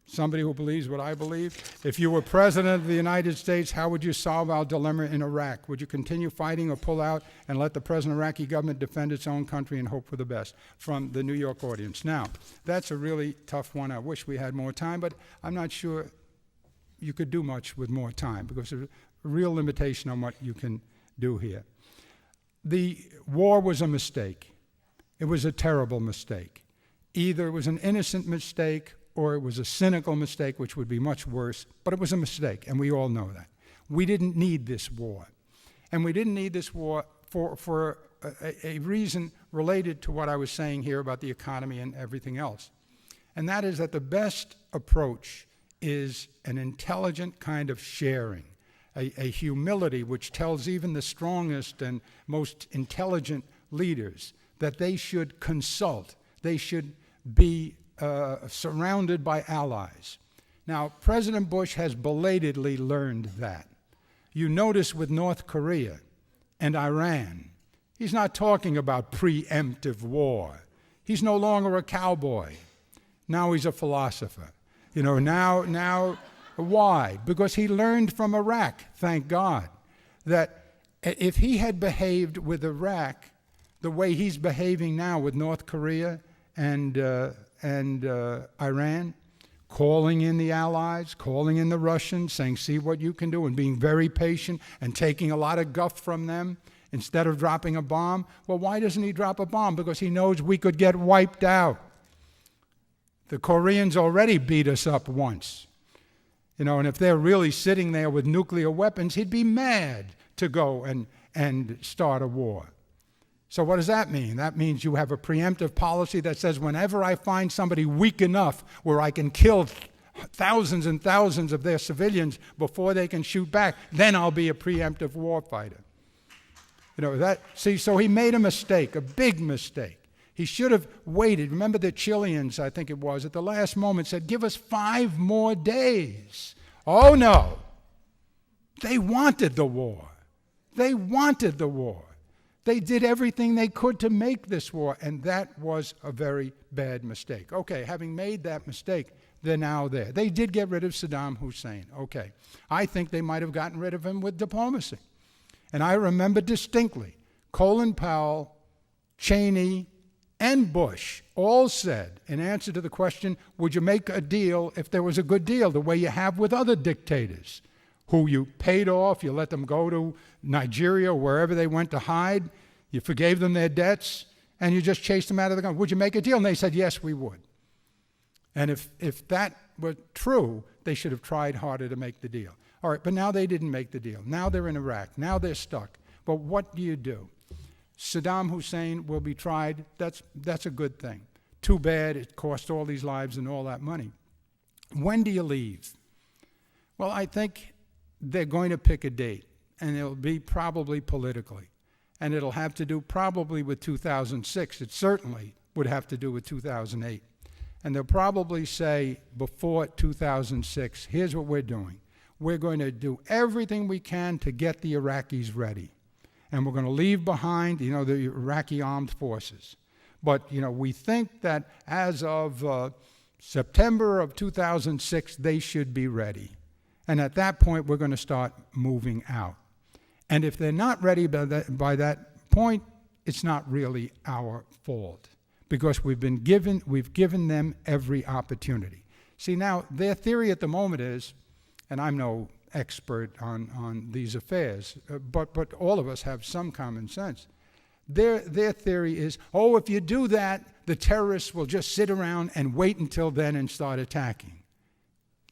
Speaker 1: Somebody who believes what I believe. If you were president of the United States, how would you solve our dilemma in Iraq? Would you continue fighting or pull out and let the present Iraqi government defend its own country and hope for the best? From the New York audience. Now, that's a really tough one. I wish we had more time, but I'm not sure you could do much with more time because there's a real limitation on what you can do here. The war was a mistake. It was a terrible mistake. Either it was an innocent mistake or it was a cynical mistake, which would be much worse, but it was a mistake, and we all know that. We didn't need this war. And we didn't need this war for a reason related to what I was saying here about the economy and everything else. And that is that the best approach is an intelligent kind of sharing, a humility which tells even the strongest and most intelligent leaders that they should consult, they should be surrounded by allies. Now, President Bush has belatedly learned that. You notice with North Korea and Iran, he's not talking about preemptive war. He's no longer a cowboy. Now he's a philosopher. Now, why? Because he learned from Iraq, thank God, that if he had behaved with Iraq the way he's behaving now with North Korea and Iran, calling in the allies, calling in the Russians, saying, see what you can do, and being very patient and taking a lot of guff from them instead of dropping a bomb. Well, why doesn't he drop a bomb? Because he knows we could get wiped out. The Koreans already beat us up once. And if they're really sitting there with nuclear weapons, he'd be mad to go and start a war. So what does that mean? That means you have a preemptive policy that says whenever I find somebody weak enough where I can kill thousands and thousands of their civilians before they can shoot back, then I'll be a preemptive warfighter. So he made a mistake, a big mistake. He should have waited. Remember the Chileans, I think it was, at the last moment said, give us 5 more days. Oh, no. They wanted the war. They wanted the war. They did everything they could to make this war, and that was a very bad mistake. Okay, having made that mistake, they're now there. They did get rid of Saddam Hussein. Okay. I think they might have gotten rid of him with diplomacy. And I remember distinctly, Colin Powell, Cheney, and Bush all said, in answer to the question, would you make a deal if there was a good deal, the way you have with other dictators, who you paid off, you let them go to Nigeria or wherever they went to hide, you forgave them their debts, and you just chased them out of the country. Would you make a deal? And they said, yes, we would. And if that were true, they should have tried harder to make the deal. All right, but now they didn't make the deal. Now they're in Iraq. Now they're stuck. But what do? Saddam Hussein will be tried. That's a good thing. Too bad it cost all these lives and all that money. When do you leave? Well, I think they're going to pick a date, and it'll be probably politically. and it'll have to do probably with 2006. It certainly would have to do with 2008. And they'll probably say before 2006, here's what we're doing. We're going to do everything we can to get the Iraqis ready. And we're going to leave behind, the Iraqi armed forces. But, we think that as of September of 2006, they should be ready. And at that point, we're going to start moving out. And if they're not ready by that point, it's not really our fault, because we've given them every opportunity. See, now, their theory at the moment is, and I'm no expert on these affairs, but all of us have some common sense. Their theory is, if you do that, the terrorists will just sit around and wait until then and start attacking.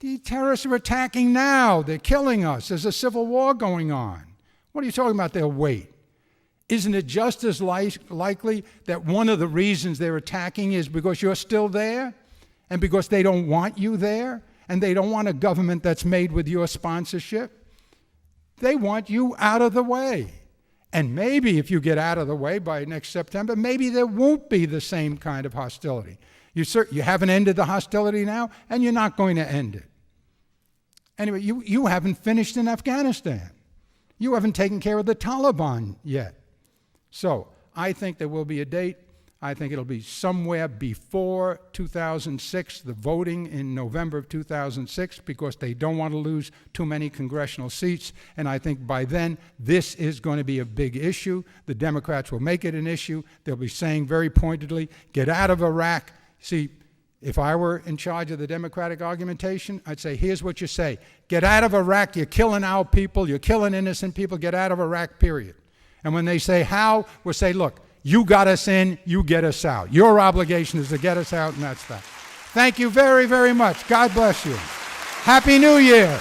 Speaker 1: The terrorists are attacking now. They're killing us. There's a civil war going on. What are you talking about they'll wait? Isn't it just as likely that one of the reasons they're attacking is because you're still there, and because they don't want you there, and they don't want a government that's made with your sponsorship? They want you out of the way. And maybe if you get out of the way by next September, maybe there won't be the same kind of hostility. You haven't ended the hostility now, and you're not going to end it. Anyway, you haven't finished in Afghanistan. You haven't taken care of the Taliban yet. So I think there will be a date. I think it'll be somewhere before 2006, the voting in November of 2006, because they don't want to lose too many congressional seats. And I think by then, this is going to be a big issue. The Democrats will make it an issue. They'll be saying very pointedly, get out of Iraq. See, if I were in charge of the Democratic argumentation, I'd say, here's what you say. Get out of Iraq. You're killing our people. You're killing innocent people. Get out of Iraq, period. And when they say how, we'll say, look, you got us in, you get us out. Your obligation is to get us out, and that's that. Thank you very, very much. God bless you. Happy New Year.